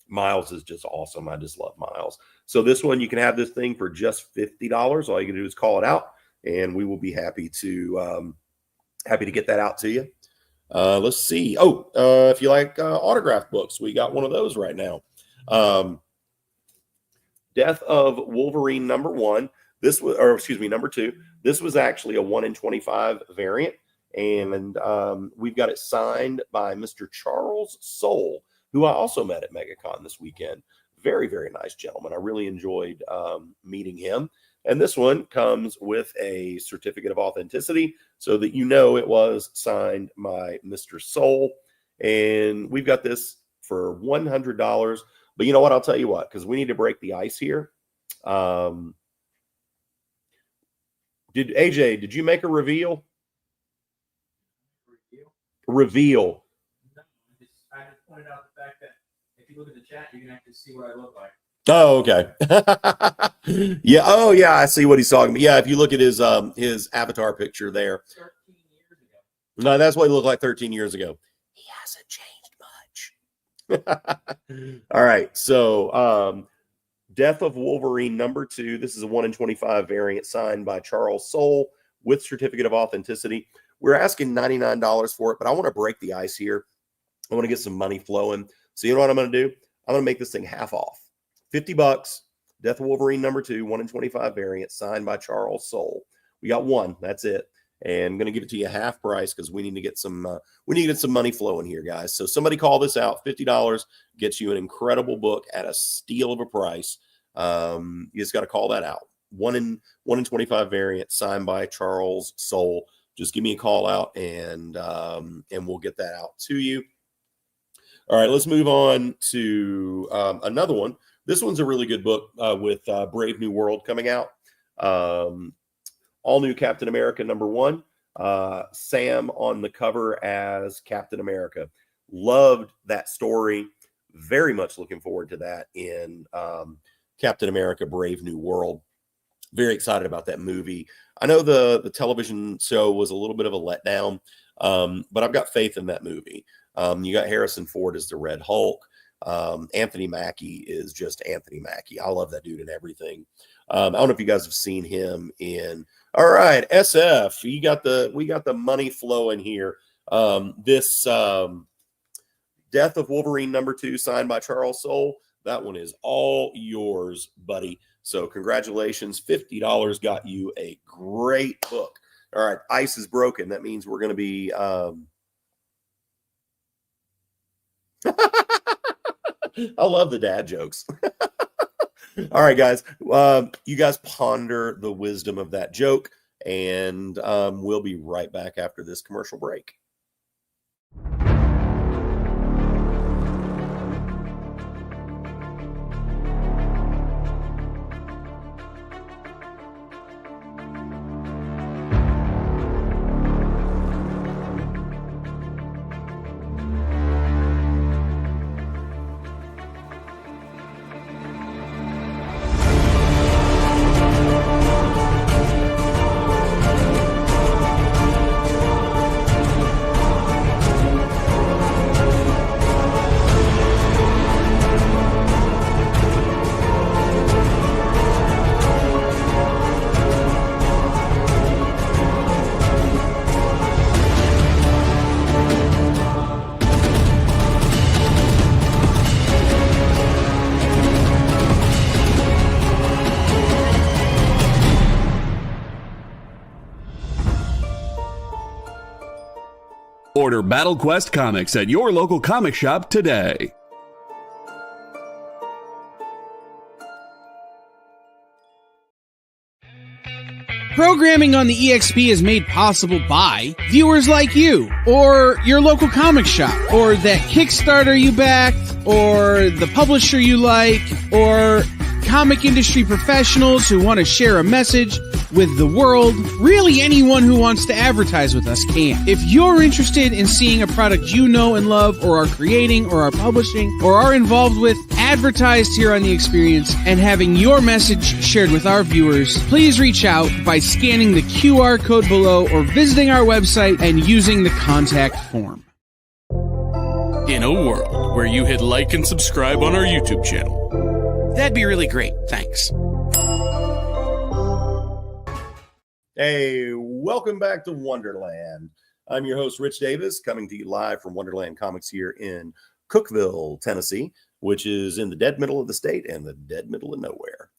Miles is just awesome. I just love Miles. So this one, you can have this thing for just $50. All you can do is call it out, and we will be happy to happy to get that out to you. Let's see. If you like autograph books, we got one of those right now. Death of Wolverine #1. Number 2. This was actually a 1 in 25 variant, and we've got it signed by Mr. Charles Soule, who I also met at MegaCon this weekend. Very, very nice gentleman. I really enjoyed meeting him. And this one comes with a certificate of authenticity so that you know it was signed by Mr. Soule. And we've got this for $100. But you know what? I'll tell you what, because we need to break the ice here. Did you make a reveal? Reveal. No, I just pointed out the fact that if you look at the chat, you can actually see what I look like. Oh, okay. Yeah. Oh, yeah. I see what he's talking about. Yeah. If you look at his avatar picture there. 13 years ago. No, that's what he looked like 13 years ago. He hasn't changed much. All right. So, Death of Wolverine #2. This is a 1 in 25 variant signed by Charles Soule with certificate of authenticity. We're asking $99 for it, but I want to break the ice here. I want to get some money flowing. So you know what I'm going to do? I'm going to make this thing half off. $50. Death of Wolverine #2, 1 in 25 variant signed by Charles Soule. We got one. That's it. And I'm going to give it to you half price because we need to get some money flowing here, guys. So somebody call this out. $50 gets you an incredible book at a steal of a price. You just got to call that out. 1 in 25 variant signed by Charles Soule. Just give me a call out and we'll get that out to you. All right, let's move on to another one. This one's a really good book with Brave New World coming out. All new Captain America #1. Sam on the cover as Captain America. Loved that story. Very much looking forward to that in Captain America Brave New World. Very excited about that movie. I know the television show was a little bit of a letdown, but I've got faith in that movie. You got Harrison Ford as the Red Hulk. Anthony Mackie is just Anthony Mackie. I love that dude and everything. I don't know if you guys have seen him in. All right, SF. We got the money flowing here. This Death of Wolverine #2 signed by Charles Soule. That one is all yours, buddy. So congratulations. $50 got you a great book. All right, ice is broken. That means we're going to be I love the dad jokes. All right, guys. You guys ponder the wisdom of that joke, and we'll be right back after this commercial break. Order Battle Quest comics at your local comic shop today. Programming on the EXP is made possible by viewers like you, or your local comic shop, or that Kickstarter you backed, or the publisher you like, or comic industry professionals who want to share a message with the world. Really, anyone who wants to advertise with us can. If you're interested in seeing a product you know and love, or are creating, or are publishing, or are involved with, advertised here on The Experience, and having your message shared with our viewers, please reach out by scanning the QR code below or visiting our website and using the contact form. In a world where you hit like and subscribe on our YouTube channel, that'd be really great. Thanks. Hey, welcome back to Wonderland. I'm your host, Rich Davis, coming to you live from Wonderland Comics here in Cookeville, Tennessee, which is in the dead middle of the state and the dead middle of nowhere.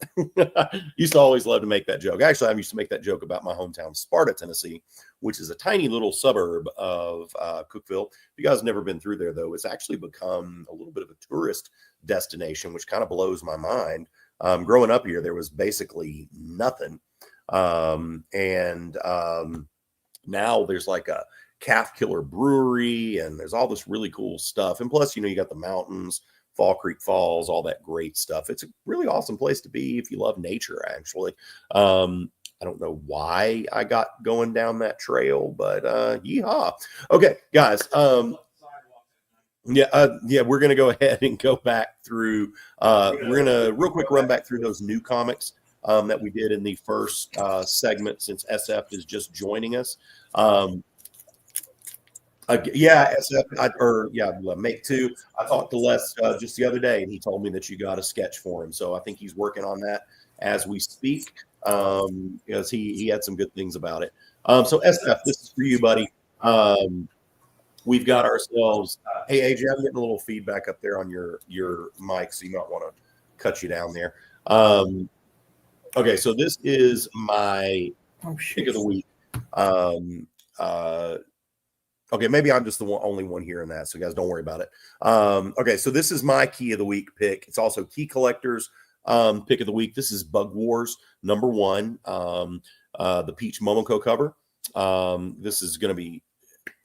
Used to always love to make that joke. Actually, I used to make that joke about my hometown, Sparta, Tennessee, which is a tiny little suburb of Cookeville. If you guys have never been through there, though, it's actually become a little bit of a tourist destination, which kind of blows my mind. Growing up here, there was basically nothing. Now there's like a calf killer brewery and there's all this really cool stuff. And plus, you got the mountains, Fall Creek Falls, all that great stuff. It's a really awesome place to be if you love nature, actually. I don't know why I got going down that trail, but yeehaw. Okay, guys. We're going to go ahead and go back through. We're going to real quick run back through those new comics that we did in the first segment, since SF is just joining us. Make two. I talked to Les just the other day, and he told me that you got a sketch for him. So I think he's working on that as we speak, because he had some good things about it. So SF, this is for you, buddy. We've got ourselves. Hey, AJ, I'm getting a little feedback up there on your mic, so you might want to cut you down there. Okay, so this is my pick of the week. Okay, maybe I'm just the only one hearing that, so guys, don't worry about it. Okay, so this is my key of the week pick. It's also Key Collector's pick of the week. This is Bug Wars #1, the Peach Momoko cover. This is going to be.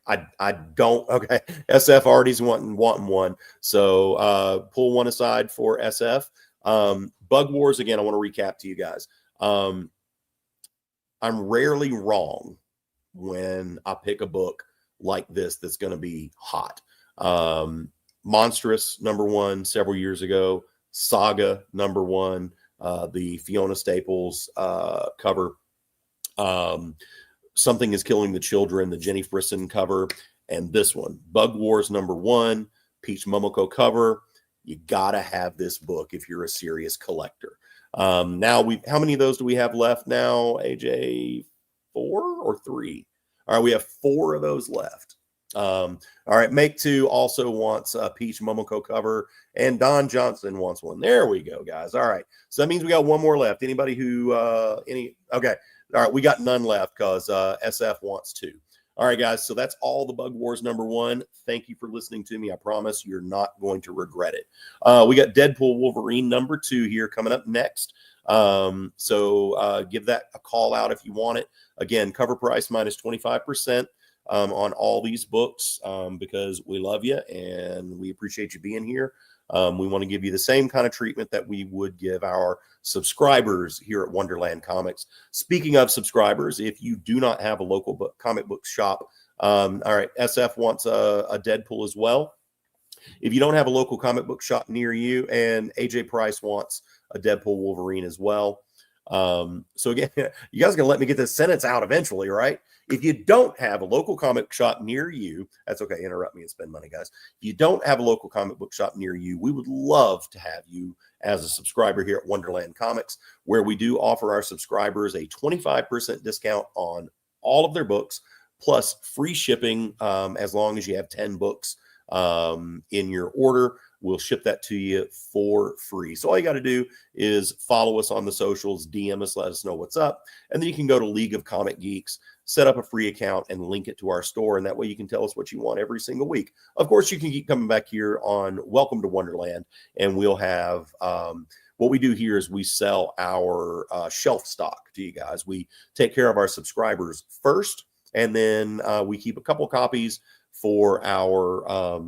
Okay. SF already's wanting one, so pull one aside for SF. Bug Wars, again, I want to recap to you guys. I'm rarely wrong when I pick a book like this that's going to be hot. Monstrous #1 several years ago, Saga #1, the Fiona Staples cover, Something is Killing the Children, the Jenny Frisson cover, and this one, Bug Wars #1, Peach Momoko cover. You gotta have this book if you're a serious collector. Now how many of those do we have left now, AJ? 4 or 3? All right, we have 4 of those left. All right, Make Two also wants a Peach Momoko cover, and Don Johnson wants one. There we go, guys. All right, so that means we got one more left. Anybody who okay. All right, we got none left because SF wants 2. All right, guys, so that's all the Bug Wars #1. Thank you for listening to me. I promise you're not going to regret it. We got Deadpool Wolverine #2 here coming up next. So give that a call out if you want it. Again, cover price minus 25% on all these books, because we love you and we appreciate you being here. We want to give you the same kind of treatment that we would give our subscribers here at Wonderland Comics. Speaking of subscribers, if you do not have a local comic book shop, all right, SF wants a Deadpool as well. If you don't have a local comic book shop near you, and AJ Price wants a Deadpool Wolverine as well. So again, you guys are gonna let me get this sentence out eventually, right? If you don't have a local comic shop near you, that's okay. Interrupt me and spend money, guys. If you don't have a local comic book shop near you, we would love to have you as a subscriber here at Wonderland Comics, where we do offer our subscribers a 25% discount on all of their books, plus free shipping as long as you have 10 books in your order. We'll ship that to you for free. So all you got to do is follow us on the socials, DM us, let us know what's up. And then you can go to League of Comic Geeks, set up a free account, and link it to our store. And that way you can tell us what you want every single week. Of course, you can keep coming back here on Welcome to Wonderland. And we'll have, what we do here is we sell our shelf stock to you guys. We take care of our subscribers first, and then we keep a couple copies for our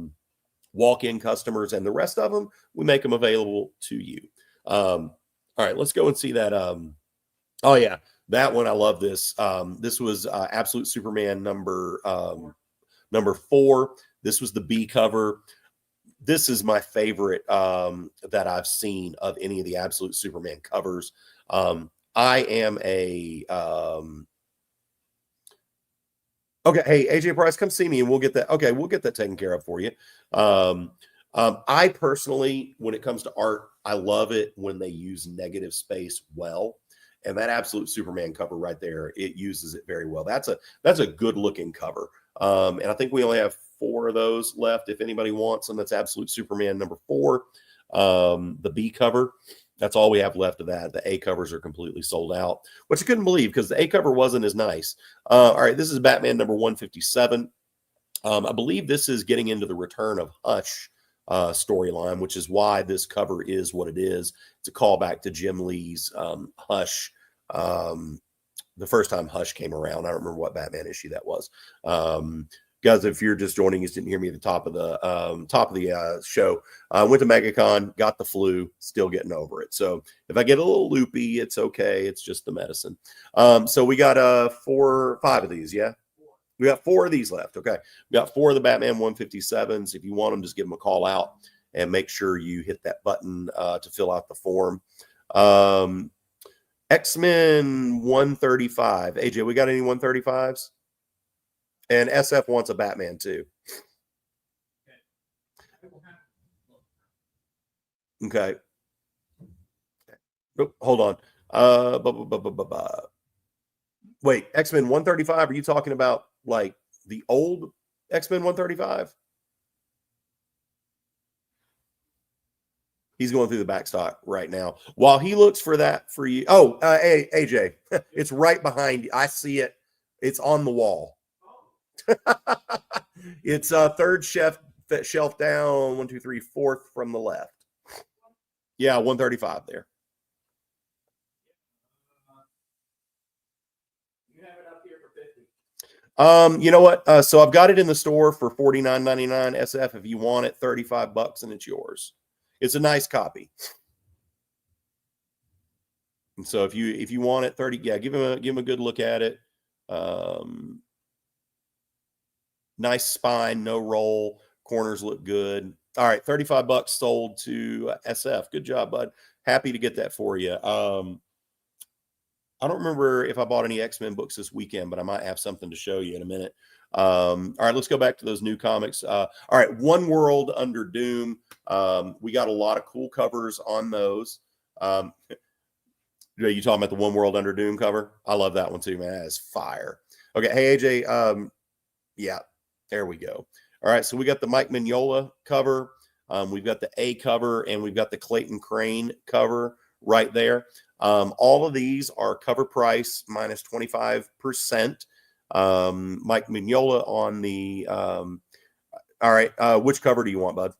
walk-in customers, and the rest of them, we make them available to you. All right, let's go and see that. Oh yeah, that one, I love this. This was Absolute Superman number 4. This was the B cover. This is my favorite that I've seen of any of the Absolute Superman covers. I am a okay, hey, AJ Price, come see me and we'll get that. Okay, we'll get that taken care of for you. I personally, when it comes to art, I love it when they use negative space well. And that Absolute Superman cover right there, it uses it very well. That's a good looking cover. And I think we only have 4 of those left. If anybody wants them, that's Absolute Superman number 4. The B cover, that's all we have left of that. The A covers are completely sold out, which I couldn't believe because the A cover wasn't as nice. All right, this is Batman number 157. I believe this is getting into the return of Hush storyline, which is why this cover is what it is. It's a callback to Jim Lee's Hush. The first time Hush came around, I don't remember what Batman issue that was. Guys, if you're just joining us, didn't hear me at the top of the show. Went to MegaCon, got the flu, still getting over it. So if I get a little loopy, it's okay. It's just the medicine. So we got 5 of these, yeah. We got 4 of these left. Okay. We got 4 of the Batman 157s. If you want them, just give them a call out and make sure you hit that button to fill out the form. X-Men 135. AJ, we got any 135s? And SF wants a Batman too. Okay. Oh, hold on. Wait, X-Men 135? Are you talking about like the old X-Men 135? He's going through the back stock right now. While he looks for that for you. Oh, hey, AJ, it's right behind you. I see it. It's on the wall. It's third shelf down, 1, 2, 3, 4th from the left. Yeah, 135 there. You have it up here for 50. You know what? So I've got it in the store for $49.99 SF. If you want it, $35 and it's yours. It's a nice copy. And so if you want it, 30, yeah, give him a good look at it. Nice spine, no roll, corners look good. All right, $35 sold to SF. Good job, bud. Happy to get that for you. I don't remember if I bought any X-Men books this weekend, but I might have something to show you in a minute. All right, let's go back to those new comics. All right, One World Under Doom. We got a lot of cool covers on those. You talking about the One World Under Doom cover? I love that one too, man. That is fire. Okay, hey AJ. Yeah, there we go. All right, so we got the Mike Mignola cover. We've got the A cover, and we've got the Clayton Crane cover right there. All of these are cover price minus 25%. Mike Mignola on the all right, which cover do you want, bud?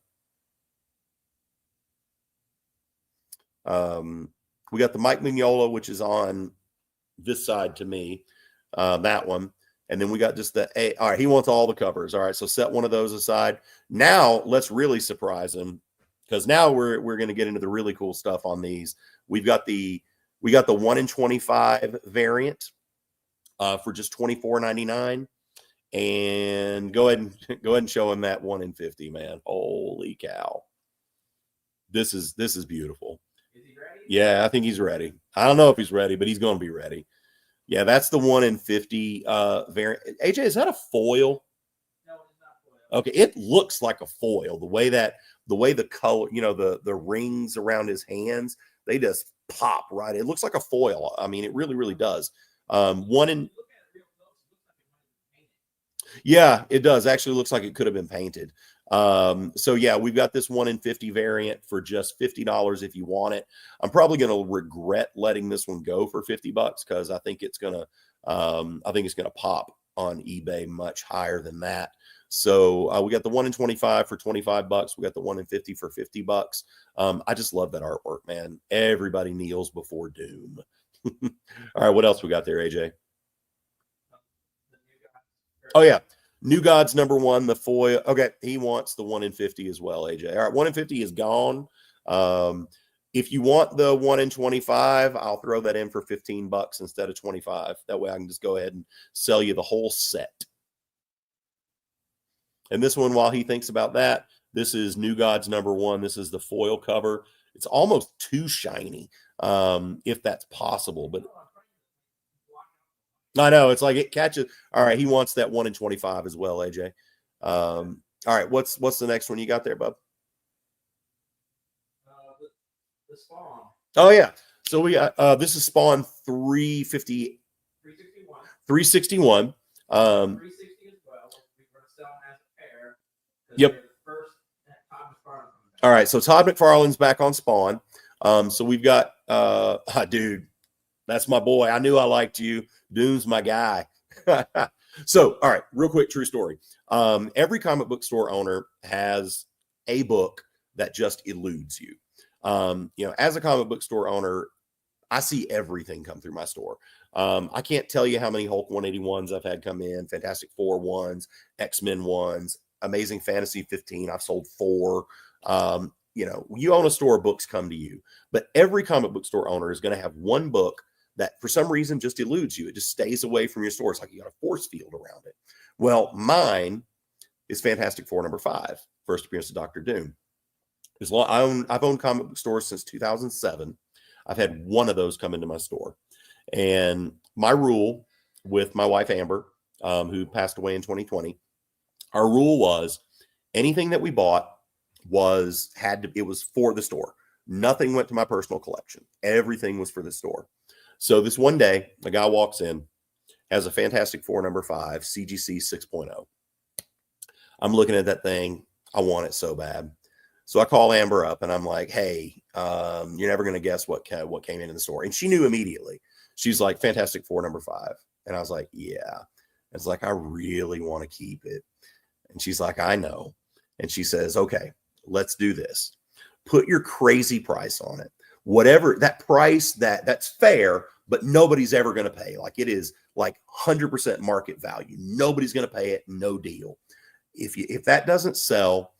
We got the Mike Mignola, which is on this side to me, that one. And then we got just the A. All right, he wants all the covers. All right, so set one of those aside. Now let's really surprise him, because now we're going to get into the really cool stuff on these. We got the 1 in 25 variant for just $24.99. And go ahead and show him that 1 in 50, man. Holy cow. This is beautiful. Is he ready? Yeah, I think he's ready. I don't know if he's ready, but he's going to be ready. Yeah, that's the 1 in 50 variant. AJ, is that a foil? No, it's not foil. Okay, it looks like a foil. The way the color, the rings around his hands, they just pop right. It looks like a foil. I mean, it really, really does. Yeah, it does. Actually looks like it could have been painted. So yeah, we've got this 1 in 50 variant for just $50 if you want it. I'm probably going to regret letting this one go for $50 because I think it's going to pop on eBay much higher than that. So we got the 1 in 25 for $25. We got the 1 in 50 for $50. I just love that artwork, man. Everybody kneels before doom. All right, what else we got there, AJ? Oh yeah, New Gods #1, the foil. Okay, he wants the 1 in 50 as well, AJ. All right, 1 in 50 is gone. If you want the 1 in 25, I'll throw that in for $15 instead of 25. That way I can just go ahead and sell you the whole set. And this one, while he thinks about that, this is New Gods #1. This is the foil cover. It's almost too shiny, if that's possible, but I know it's like it catches. All right, he wants that 1 in 25 as well, AJ. All right, what's the next one you got there, bub? The Spawn. Oh yeah, So we got this is Spawn 350, 361. 361. 360 as well. We're going to sell them as a pair. Yep. First, Todd McFarlane. All right, so Todd McFarlane's back on Spawn. So we've got dude, that's my boy. I knew I liked you. Doom's my guy. So, all right, real quick, true story. Every comic book store owner has a book that just eludes you. As a comic book store owner, I see everything come through my store. I can't tell you how many Hulk 181s I've had come in, Fantastic Four ones, X-Men ones, Amazing Fantasy 15. I've sold 4. You own a store, books come to you. But every comic book store owner is going to have one book that for some reason just eludes you. It just stays away from your store. It's like you got a force field around it. Well, mine is Fantastic Four #5, first appearance of Dr. Doom. I've owned comic book stores since 2007. I've had one of those come into my store. And my rule with my wife, Amber, who passed away in 2020, our rule was anything that we bought it was for the store. Nothing went to my personal collection. Everything was for the store. So this one day, a guy walks in, has a Fantastic Four #5, CGC 6.0. I'm looking at that thing. I want it so bad. So I call Amber up and I'm like, hey, you're never going to guess what came into the store. And she knew immediately. She's like, Fantastic Four #5. And I was like, yeah. It's like, I really want to keep it. And she's like, I know. And she says, okay, let's do this. Put your crazy price on it. Whatever that price, that's fair, but nobody's ever going to pay. Like it is like 100% market value. Nobody's going to pay it. No deal. If that doesn't sell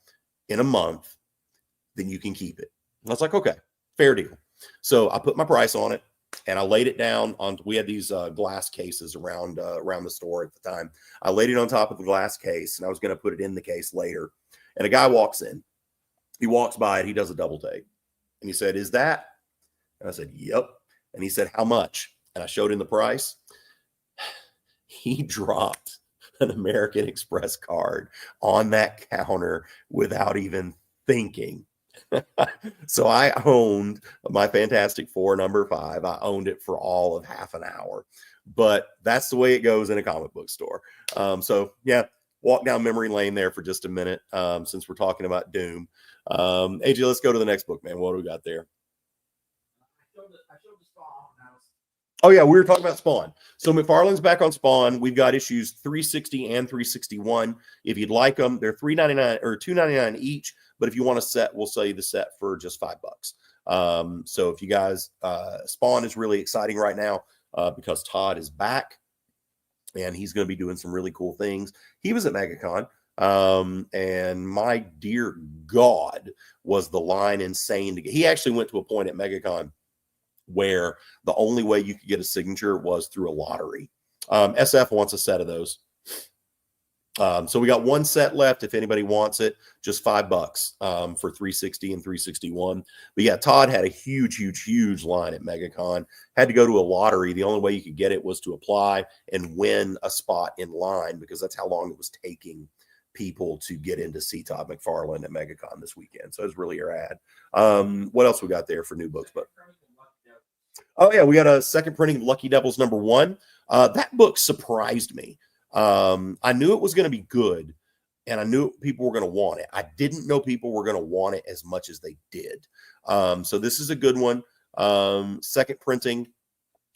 in a month, then you can keep it. And I was like, okay, fair deal. So I put my price on it and I laid it down on, we had these glass cases around the store at the time. I laid it on top of the glass case and I was going to put it in the case later. And a guy walks in, he walks by it. He does a double take and he said, is that? And I said, yep. And he said, how much? And I showed him the price. He dropped an American Express card on that counter without even thinking. So I owned my Fantastic Four #5. I owned it for all of half an hour, but that's the way it goes in a comic book store. So yeah, walk down memory lane there for just a minute. Since we're talking about Doom, AJ, let's go to the next book, man. What do we got there? I showed the Spawn. Oh yeah, we were talking about Spawn. So McFarlane's back on Spawn. We've got issues 360 and 361. If you'd like them, they're $3.99 or $2.99 each. But if you want a set, we'll sell you the set for just $5. So if you guys, Spawn is really exciting right now because Todd is back and he's going to be doing some really cool things. He was at MegaCon. And my dear God, was the line insane to get. He actually went to a point at MegaCon where the only way you could get a signature was through a lottery. SF wants a set of those. So we got one set left. If anybody wants it, just $5 for 360 and 361. But yeah, Todd had a huge line at MegaCon. Had to go to a lottery. The only way you could get it was to apply and win a spot in line because that's how long it was taking people to get in to see Todd McFarlane at MegaCon this weekend. So it was really rad. What else we got there for new books? But oh yeah, we got a second printing of Lucky Devils #1. That book surprised me. I knew it was going to be good and I knew people were going to want it. I didn't know people were going to want it as much as they did. So this is a good one. Second printing,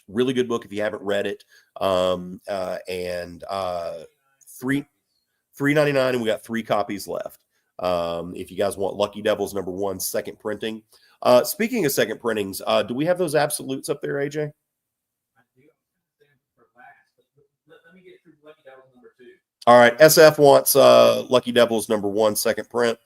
really good book if you haven't read it. And $3.99, and we got 3 copies left. If you guys want Lucky Devils #1 second printing. Speaking of second printings, do we have those absolutes up there, AJ? Let me get through Lucky Devils #2. All right, SF wants Lucky Devils #1 second print.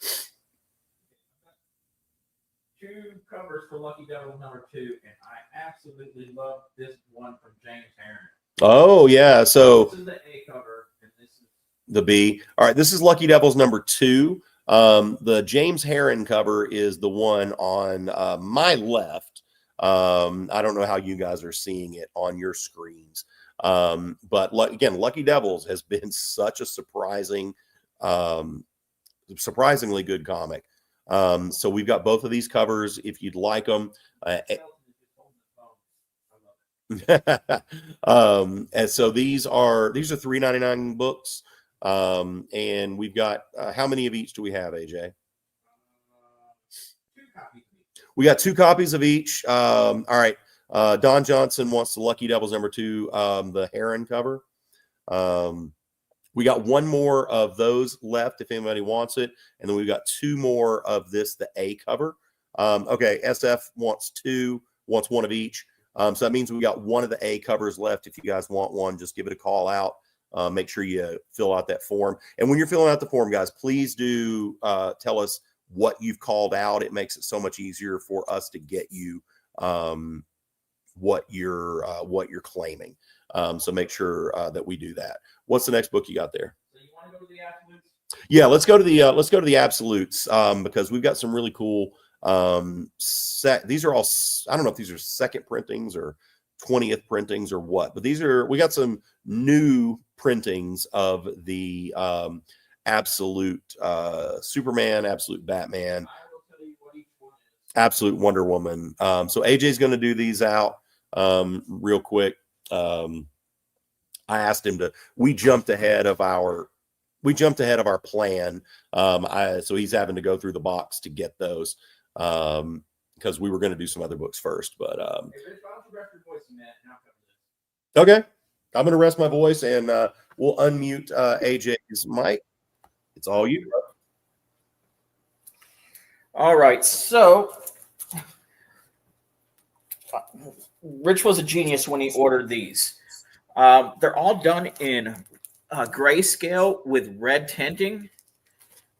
2 covers for Lucky Devils #2, and I absolutely love this one from James Herron. Oh yeah, so this is the A cover, and this is the B. All right, this is Lucky Devils #2. The James Herron cover is the one on my left. I don't know how you guys are seeing it on your screens. But again, Lucky Devils has been such a surprisingly good comic. So we've got both of these covers if you'd like them. And so these are $3.99 books. And we've got how many of each do we have, AJ? 2 copies. We got 2 copies of each. All right. Don Johnson wants the Lucky Devils #2, the Heron cover. We got 1 more of those left if anybody wants it, and then we've got 2 more of this, the A cover. Okay, SF wants 2, wants 1 of each. So that means we got 1 of the A covers left. If you guys want one, just give it a call out. Make sure you fill out that form. And when you're filling out the form, guys, please do tell us what you've called out. It makes it so much easier for us to get you what you're claiming. So make sure that we do that. What's the next book you got there? So you want to go to the absolutes? Yeah, let's go to the absolutes because we've got some really cool these are all, I don't know if these are second printings or 20th printings or what, but we got some new printings of the absolute Superman, absolute Batman, absolute Wonder Woman. So AJ's going to do these out real quick. I asked him we jumped ahead of our plan. So he's having to go through the box to get those because we were going to do some other books first, but okay, I'm going to rest my voice and we'll unmute AJ's mic. It's all you. All right, so Rich was a genius when he ordered these. They're all done in grayscale with red tinting.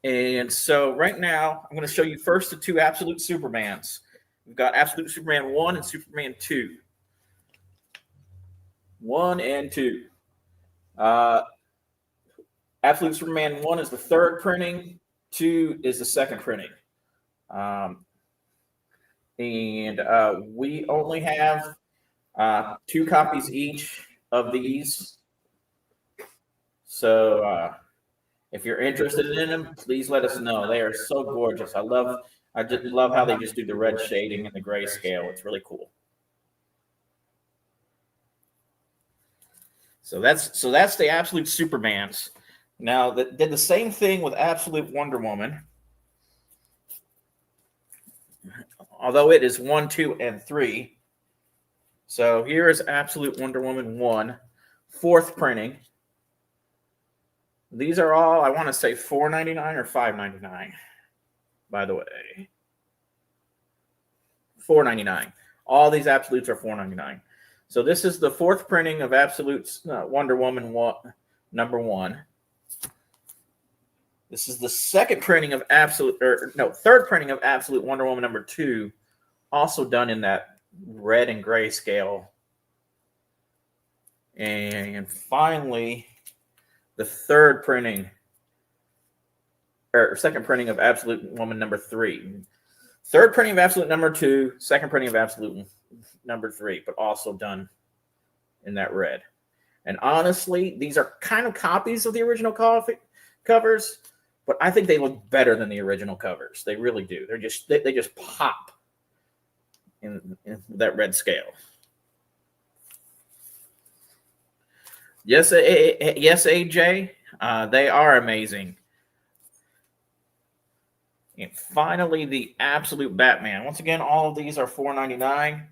And so right now, I'm going to show you first the 2 Absolute Supermans. We've got Absolute Superman 1 and Superman 2. 1 and 2. Absolute Superman 1 is the 3rd printing. 2 is the 2nd printing. We only have 2 copies each of these. So if you're interested in them, please let us know. They are so gorgeous. I just love how they just do the red shading and the grayscale. It's really cool. So that's the Absolute Supermans. Now that did the same thing with Absolute Wonder Woman. Although it is 1, 2, and 3. So here is Absolute Wonder Woman 1, 4th printing. These are all, I want to say $4.99 or $5.99, by the way. $4.99. All these Absolutes are $4.99. So this is the 4th printing of Absolute Wonder Woman #1. This is the 2nd printing of third printing of Absolute Wonder Woman #2, also done in that red and gray scale. And finally, the 3rd printing, or 2nd printing of Absolute Woman #3. 3rd printing of Absolute #2, 2nd printing of Absolute #3, but also done in that red. And honestly, these are kind of copies of the original covers, but I think they look better than the original covers. They really do. They just pop in that red scale. Yes, AJ, they are amazing. And finally, the Absolute Batman. Once again, all of these are $4.99.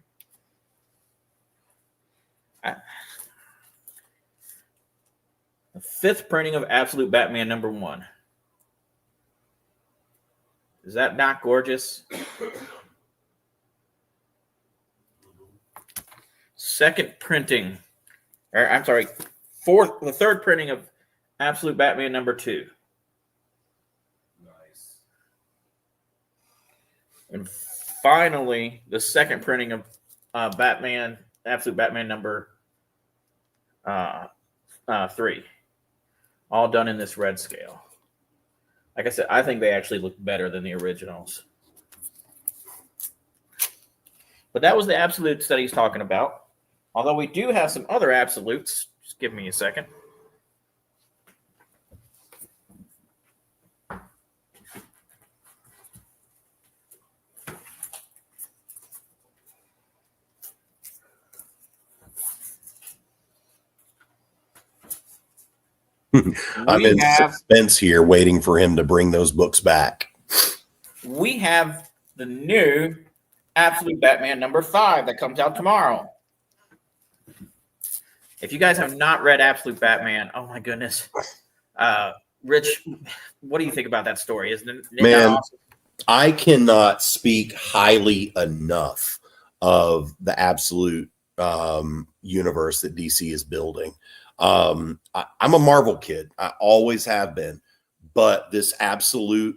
The 5th printing of Absolute Batman #1. Is that not gorgeous? 2nd printing, or I'm sorry, the 3rd printing of Absolute Batman #2. Nice. And finally, the 2nd printing of Absolute Batman #3. All done in this red scale. Like I said, I think they actually look better than the originals. But that was the Absolutes that he's talking about. Although we do have some other Absolutes. Just give me a second. I'm in suspense here, waiting for him to bring those books back. We have the new Absolute Batman number 5 that comes out tomorrow. If you guys have not read Absolute Batman, oh my goodness. Rich, what do you think about that story? Isn't it Man, awesome? I cannot speak highly enough of the Absolute universe that DC is building. I'm a Marvel kid. I always have been. But this Absolute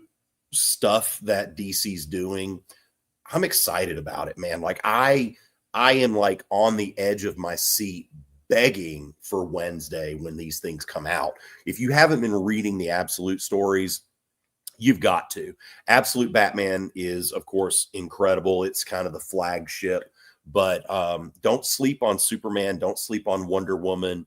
stuff that DC's doing, I'm excited about it, man. Like I am like on the edge of my seat begging for Wednesday when these things come out. If you haven't been reading the Absolute stories, you've got to. Absolute Batman is, of course, incredible. It's kind of the flagship, but don't sleep on Superman. Don't sleep on Wonder Woman.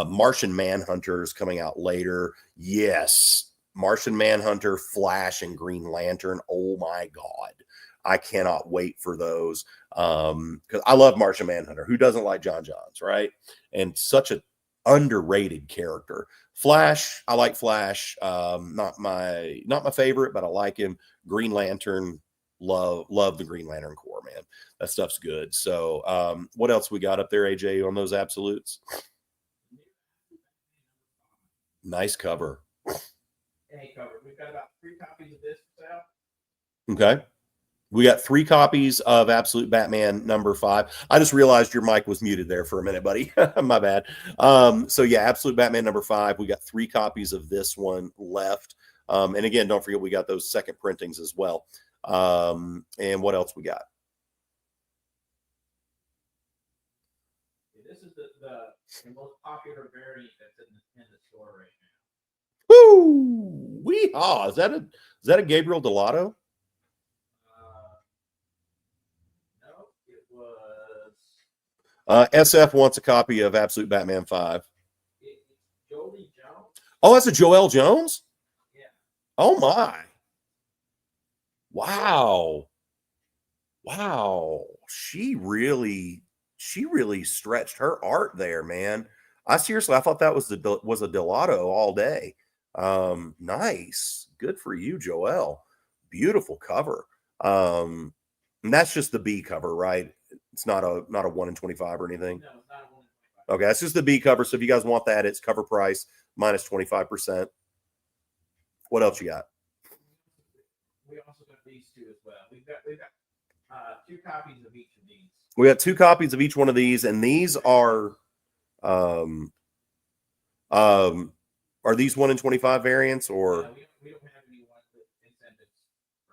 Martian Manhunter is coming out later. Yes, Martian Manhunter, Flash, and Green Lantern. Oh my God. I cannot wait for those because I love Martian Manhunter. Who doesn't like John Johns, right? And such an underrated character. Flash, I like Flash. Not my favorite, but I like him. Green Lantern, love the Green Lantern Corps, man. That stuff's good. So, what else we got up there, AJ, on those Absolutes? Nice cover. We've got about 3 copies of this out. Okay. We got 3 copies of Absolute Batman number 5. I just realized your mic was muted there for a minute, buddy. My bad. So yeah, Absolute Batman number 5. We got 3 copies of this one left. And again, don't forget we got those second printings as well. And what else we got? This is the most popular variant that's in the store right now. Woo! Weehaw! Is that a Gabriel Delato? SF wants a copy of Absolute Batman 5. Oh, that's a Joelle Jones? Yeah. Oh my. Wow. She really stretched her art there, man. I thought that was a Delato all day. Nice. Good for you, Joelle. Beautiful cover. And that's just the B cover, right? It's not a 1 in 25 or anything. No, it's not a 1 in 25. Okay, that's just the B cover. So if you guys want that, it's cover price minus 25%. What else you got? We also got these 2 as well. We've got 2 copies of each of these. We got 2 copies of each one of these, and these are these 1 in 25 variants or? We don't have any ones with incentives.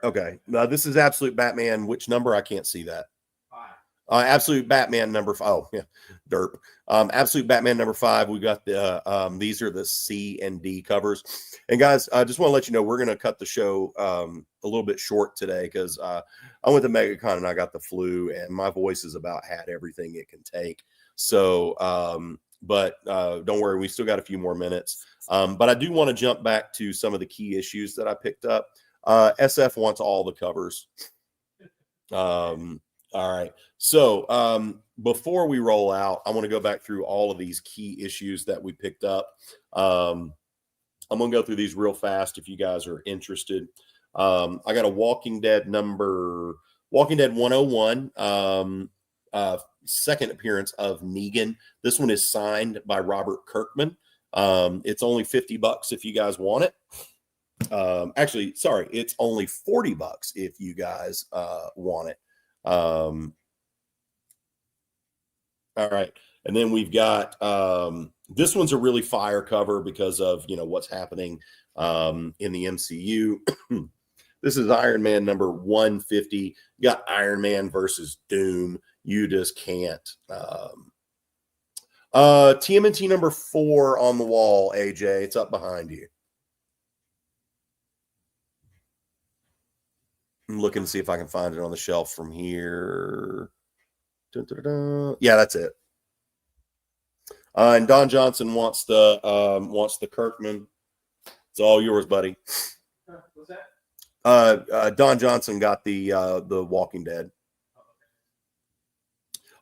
Okay, this is Absolute Batman. Which number? I can't see that. 5. Absolute Batman number 5. Oh, yeah, derp. Absolute Batman number 5. We got the these are the C and D covers. And guys, I just want to let you know we're going to cut the show a little bit short today because I went to MegaCon and I got the flu and my voice has about had everything it can take. So, but don't worry, we still got a few more minutes. But I do want to jump back to some of the key issues that I picked up. SF wants all the covers. All right. So before we roll out, I want to go back through all of these key issues that we picked up. I'm going to go through these real fast if you guys are interested. I got a Walking Dead 101, second appearance of Negan. This one is signed by Robert Kirkman. It's only $50 if you guys want it. Actually, sorry, it's only $40 if you guys want it. All right, and then we've got this one's a really fire cover because of what's happening in the MCU. This is Iron Man number 150. You got Iron Man versus Doom. You just can't. TMNT number 4 on the wall, AJ. It's up behind you. I'm looking to see if I can find it on the shelf from here. Dun, dun, dun, dun. Yeah, that's it. And Don Johnson wants the Kirkman. It's all yours, buddy. What's that? Don Johnson got the Walking Dead.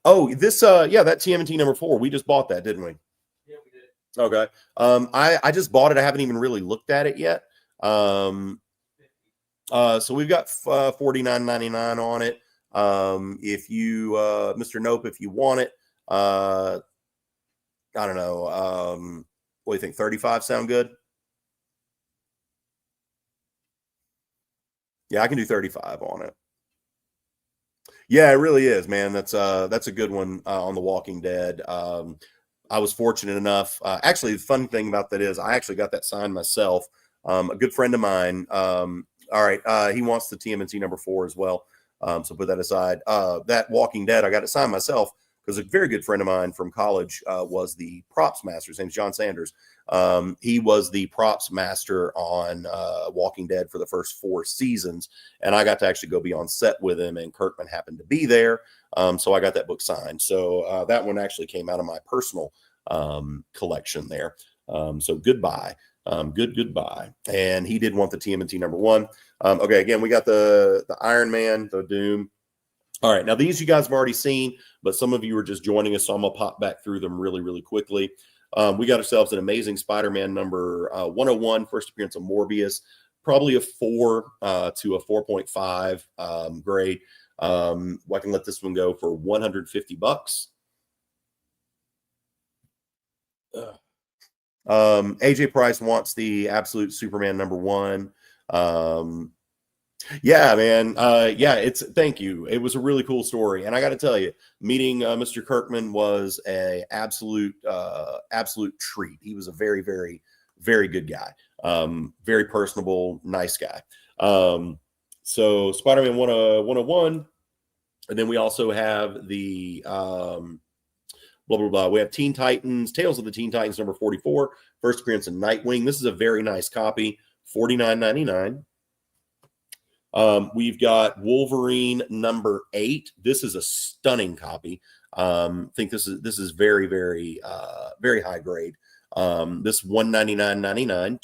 Oh, this that TMNT number 4. We just bought that, didn't we? Yeah, we did. Okay. I just bought it. I haven't even really looked at it yet. So we've got $49.99 on it. If you, Mr. Nope, if you want it, I don't know. What do you think? 35 sound good? Yeah, I can do 35 on it. Yeah, it really is, man. That's a good one on The Walking Dead. I was fortunate enough. Actually, the fun thing about that is I actually got that signed myself. A good friend of mine. All right, he wants the TMNT number 4 as well. So put that aside. That Walking Dead, I got it signed myself because a very good friend of mine from college was the props master. His name's John Sanders. He was the props master on Walking Dead for the first 4 seasons, and I got to actually go be on set with him, and Kirkman happened to be there. So I got that book signed. So that one actually came out of my personal collection there. So goodbye. Goodbye. And he did want the TMNT number 1. Okay, again, we got the Iron Man, the Doom. All right, now these you guys have already seen, but some of you are just joining us, so I'm going to pop back through them really, really quickly. We got ourselves an Amazing Spider-Man number 101, first appearance of Morbius, probably a 4 to a 4.5 grade. I can let this one go for $150. AJ Price wants the Absolute Superman number 1. Yeah, man. Thank you. It was a really cool story. And I got to tell you, meeting Mr. Kirkman was a absolute treat. He was a very, very, very good guy. Very personable, nice guy. So Spider-Man 101. And then we also have the blah, blah, blah. We have Teen Titans, Tales of the Teen Titans number 44, first appearance of Nightwing. This is a very nice copy, $49.99. We've got Wolverine number 8. This is a stunning copy. I think this is very, very, very high grade. This $199.99,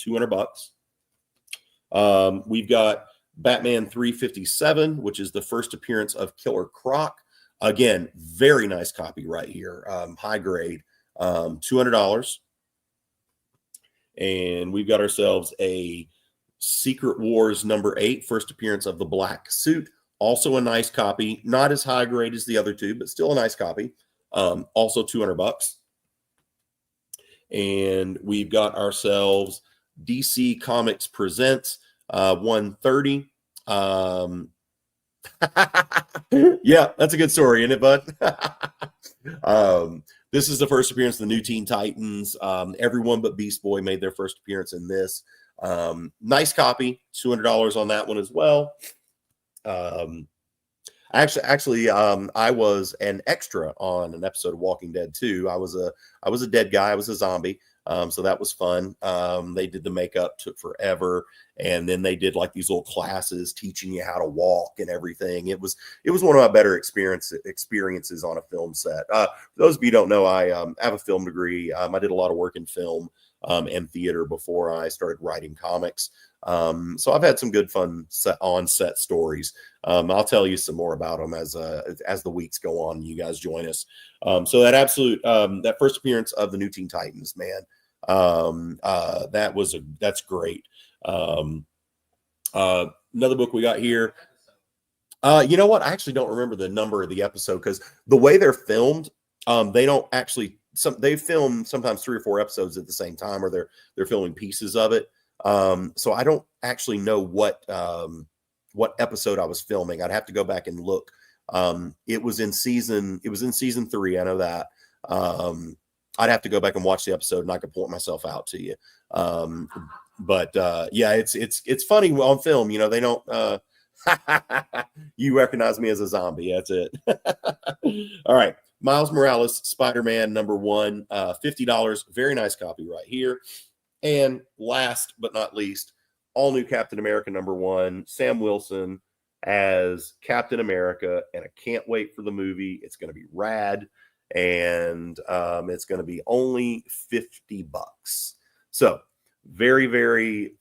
$200. We've got Batman 357, which is the first appearance of Killer Croc. Again, very nice copy right here. High grade, $200. And we've got ourselves a Secret Wars number 8, first appearance of the Black Suit. Also a nice copy. Not as high grade as the other two, but still a nice copy. Also $200. And we've got ourselves DC Comics Presents 130. Yeah, that's a good story, isn't it, bud? This is the first appearance of the new Teen Titans. Everyone but Beast Boy made their first appearance in this. Nice copy, $200 on that one as well. Actually, I was an extra on an episode of Walking Dead 2. I was a dead guy. I was a zombie. So that was fun. They did the makeup, took forever, and then they did like these little classes teaching you how to walk and everything. It was one of my better experiences on a film set. For those of you who don't know, I have a film degree. I did a lot of work in film and theater before I started writing comics. So I've had some good fun on-set stories. I'll tell you some more about them as the weeks go on and you guys join us. So that first appearance of the new Teen Titans, man, that's great. Another book we got here. You know what? I actually don't remember the number of the episode because the way they're filmed, they don't actually. They film sometimes 3 or 4 episodes at the same time, or they're filming pieces of it. So I don't actually know what episode I was filming. I'd have to go back and look. It was in season 3. I know that. I'd have to go back and watch the episode, and I could point myself out to you. But yeah, it's funny on film. You know, they don't. You recognize me as a zombie. That's it. All right. Miles Morales, Spider-Man number 1, $50. Very nice copy right here. And last but not least, all new Captain America number 1, Sam Wilson as Captain America. And I can't wait for the movie. It's going to be rad. And it's going to be only $50. So very, very.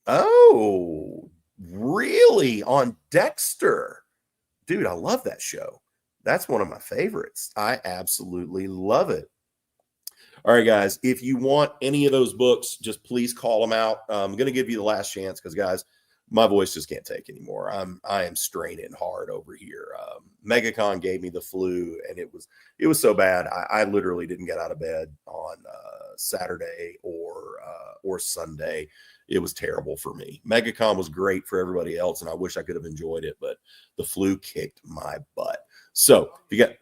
Oh, really? On Dexter. Dude, I love that show. That's one of my favorites. I absolutely love it. All right, guys, if you want any of those books, just please call them out. I'm going to give you the last chance because, guys, my voice just can't take anymore. I am straining hard over here. MegaCon gave me the flu, and it was so bad. I literally didn't get out of bed on Saturday or Sunday. It was terrible for me. MegaCon was great for everybody else, and I wish I could have enjoyed it, but the flu kicked my butt. So if you got.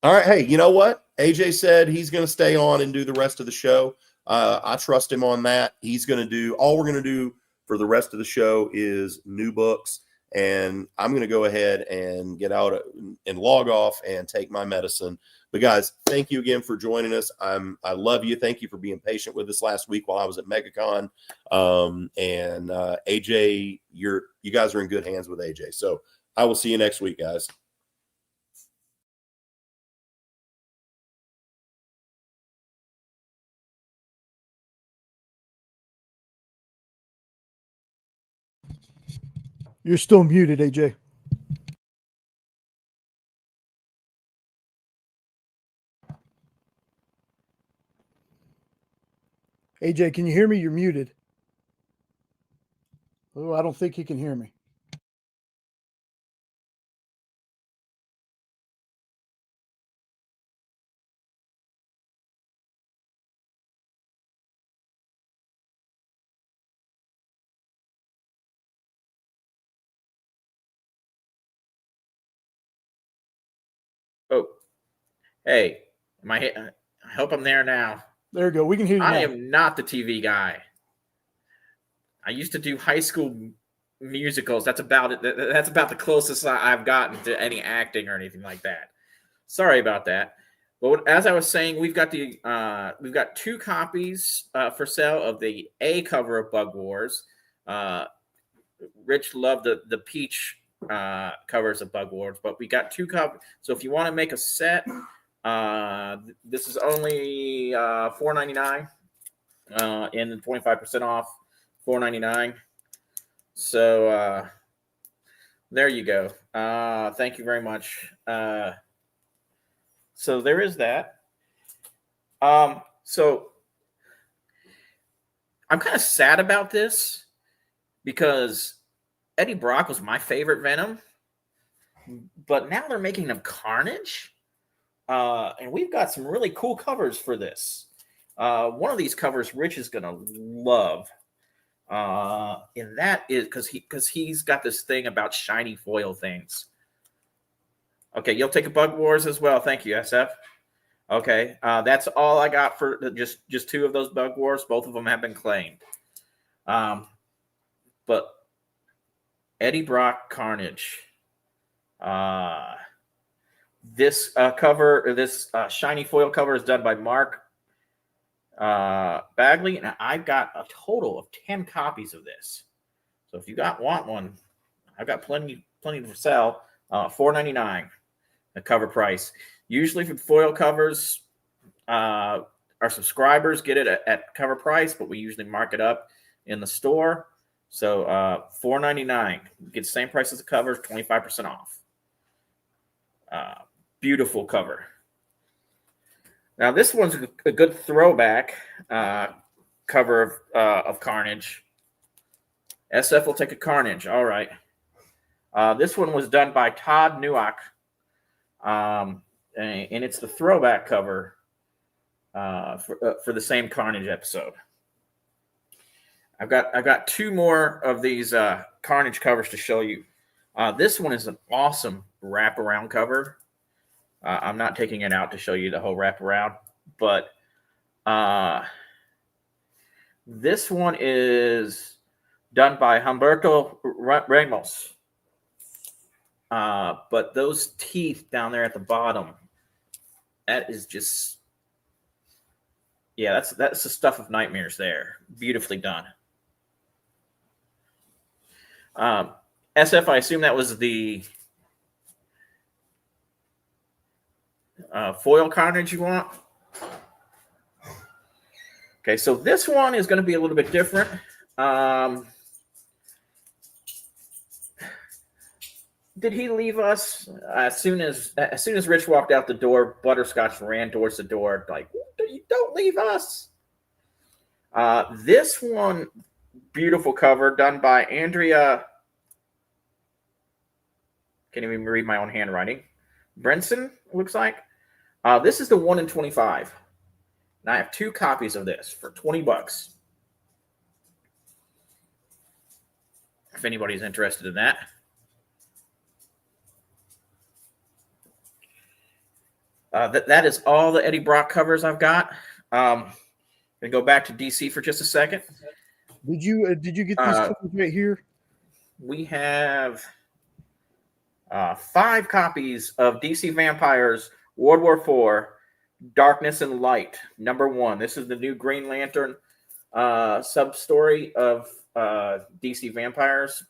All right. Hey, you know what? AJ said he's going to stay on and do the rest of the show. I trust him on that. He's going to do all we're going to do for the rest of the show is new books. And I'm going to go ahead and get out and log off and take my medicine. But guys, thank you again for joining us. I love you. Thank you for being patient with us last week while I was at MegaCon. And AJ, you guys are in good hands with AJ. So I will see you next week, guys. You're still muted, AJ. AJ, can you hear me? You're muted. Oh, I don't think he can hear me. Oh, hey, I hope I'm there now. There you go. We can hear you now. I am not the TV guy. I used to do high school musicals. That's about it. That's about the closest I've gotten to any acting or anything like that. Sorry about that. But as I was saying, we've got two copies for sale of the A cover of Bug Wars. Rich loved the peach covers of Bug Wars, but we got two covers. So if you want to make a set, this is only $4.99 and 25% off, $4.99. So there you go. Thank you very much. So there is that. So I'm kind of sad about this because Eddie Brock was my favorite Venom, but now they're making him Carnage. And we've got some really cool covers for this. One of these covers Rich is going to love. And that is because he's got this thing about shiny foil things. Okay, you'll take a Bug Wars as well. Thank you, SF. Okay, that's all I got for just two of those Bug Wars. Both of them have been claimed. But Eddie Brock Carnage. This cover, this shiny foil cover is done by Mark Bagley, and I've got a total of 10 copies of this. So if you want one, I've got plenty for sale. $4.99, the cover price. Usually for foil covers, our subscribers get it at cover price, but we usually mark it up in the store. So $4.99, you get the same price as the covers, 25% off. Beautiful cover. Now this one's a good throwback cover of Carnage. SF will take a Carnage. All right. This one was done by Todd Newak, and it's the throwback cover for the same Carnage episode. I've got two more of these Carnage covers to show you. This one is an awesome wraparound cover. I'm not taking it out to show you the whole wraparound, but this one is done by Humberto Ramos. But those teeth down there at the bottom, that is just, yeah, that's the stuff of nightmares there. Beautifully done. SF, I assume that was the foil Carnage you want? Okay, so this one is going to be a little bit different. did he leave us? As soon as Rich walked out the door, Butterscotch ran towards the door like, "Don't leave us." This one, beautiful cover done by Andrea. Can't even read my own handwriting. Brenson, looks like. This is the 1 in 25. And I have 2 copies of this for $20. If anybody's interested in that. That is all the Eddie Brock covers I've got. Gonna go back to DC for just a second. Did you get these covers right here? We have 5 copies of DC Vampires World War IV Darkness and Light #1. This is the new Green Lantern sub-story of DC Vampires.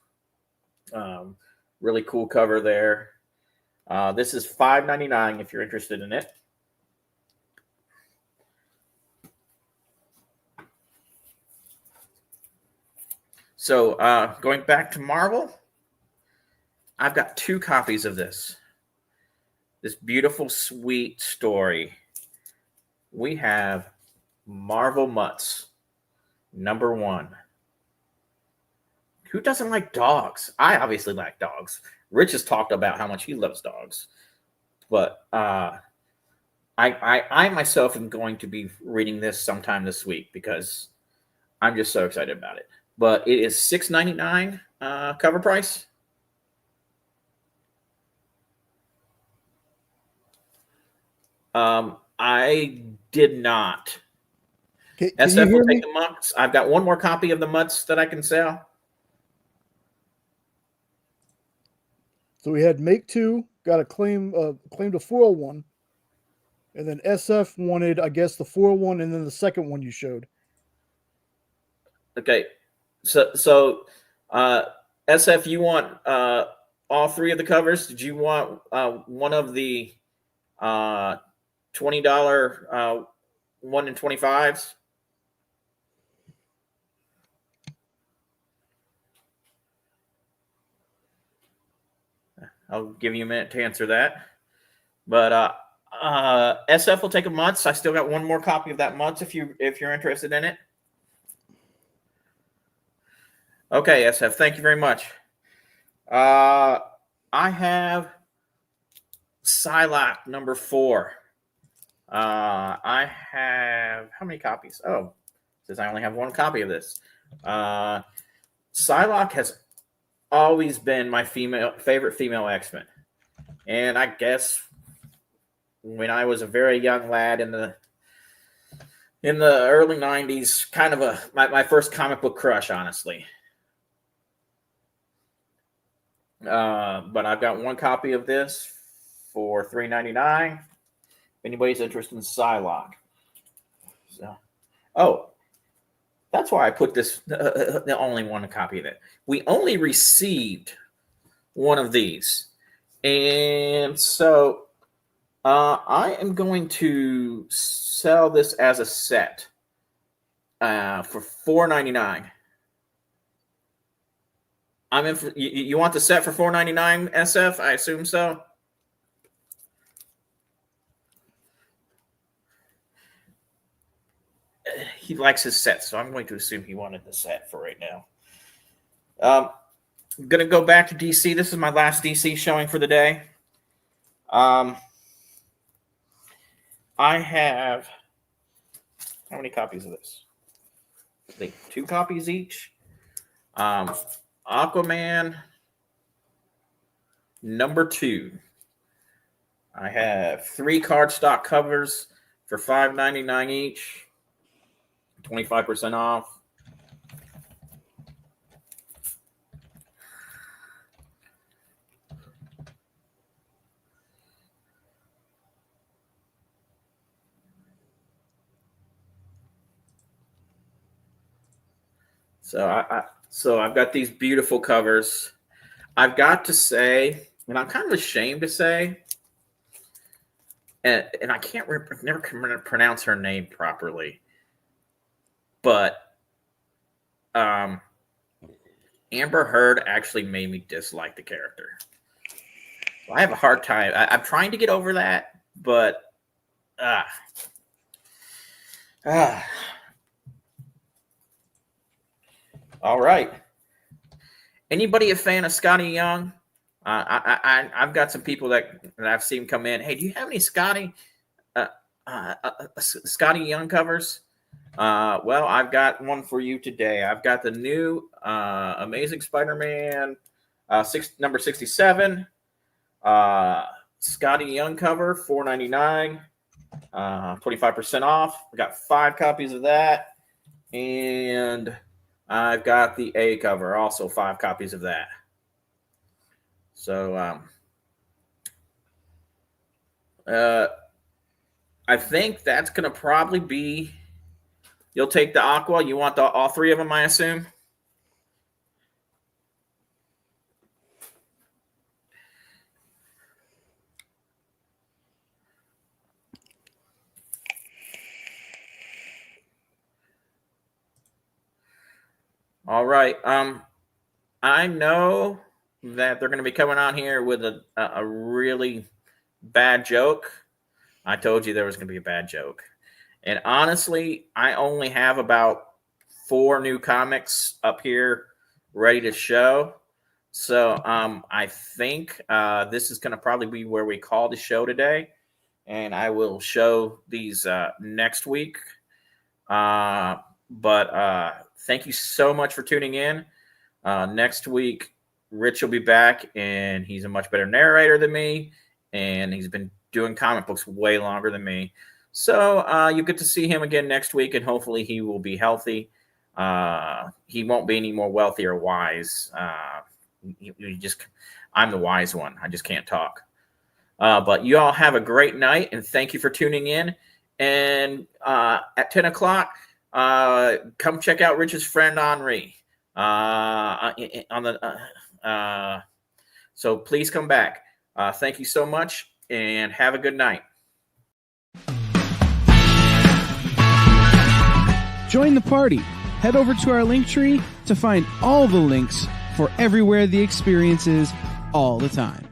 Really cool cover there. This is $5.99 if you're interested in it. So going back to Marvel, I've got 2 copies of this. This beautiful, sweet story. We have Marvel Mutts #1. Who doesn't like dogs? I obviously like dogs. Rich has talked about how much he loves dogs. But I myself am going to be reading this sometime this week because I'm just so excited about it. But it is $6.99 cover price. I did not. Can SF you will hear take me? the Mutts. I've got 1 more copy of the Mutts that I can sell. So we had make 2, got a claim to 401, and then SF wanted, I guess, the 401, and then the second one you showed. Okay, so SF, you want all 3 of the covers? Did you want one of the $20 1 in 25s? I'll give you a minute to answer that. But SF will take a Mutts. I still got 1 more copy of that Mutts if you're interested in it. Okay, SF, thank you very much. I have Psylocke #4. I have how many copies? Oh, it says I only have 1 copy of this. Psylocke has always been my favorite female X-Men, and I guess when I was a very young lad in the early '90s, kind of my first comic book crush, honestly. But I've got 1 copy of this for $3.99. If anybody's interested in Psylocke. So, that's why I put this the only 1 copy of it. We only received 1 of these. And so I am going to sell this as a set for $4.99. I'm in for, you want the set for $4.99, SF? I assume so. He likes his set, so I'm going to assume he wanted the set for right now. I'm going to go back to DC. This is my last DC showing for the day. I have how many copies of this? I think 2 copies each. Aquaman #2. I have 3 cardstock covers for $5.99 each. 25% off. So I've got these beautiful covers. I've got to say, and I'm kind of ashamed to say, and I can't never pronounce her name properly, but Amber Heard actually made me dislike the character. I have a hard time. I'm trying to get over that, but all right. Anybody a fan of Scotty Young? I've got some people that I've seen come in. Hey, do you have any Scotty Young covers? Well, I've got one for you today. I've got the new Amazing Spider-Man number 67 Scotty Young cover, $4.99, 25% off. I got 5 copies of that, and I've got the A cover, also 5 copies of that. So I think that's going to probably be. You'll take the Aqua. You want all 3 of them, I assume. All right. I know that they're going to be coming on here with a really bad joke. I told you there was going to be a bad joke. And honestly, I only have about 4 new comics up here ready to show. So I think this is going to probably be where we call the show today. And I will show these next week. But thank you so much for tuning in. Next week, Rich will be back, and he's a much better narrator than me. And he's been doing comic books way longer than me. So you get to see him again next week, and hopefully he will be healthy. He won't be any more wealthy or wise. I'm the wise one. I just can't talk. But you all have a great night, and thank you for tuning in. And at 10 o'clock, come check out Rich's friend Henri. So please come back. Thank you so much, and have a good night. Join the party. Head over to our link tree to find all the links for everywhere the experience is all the time.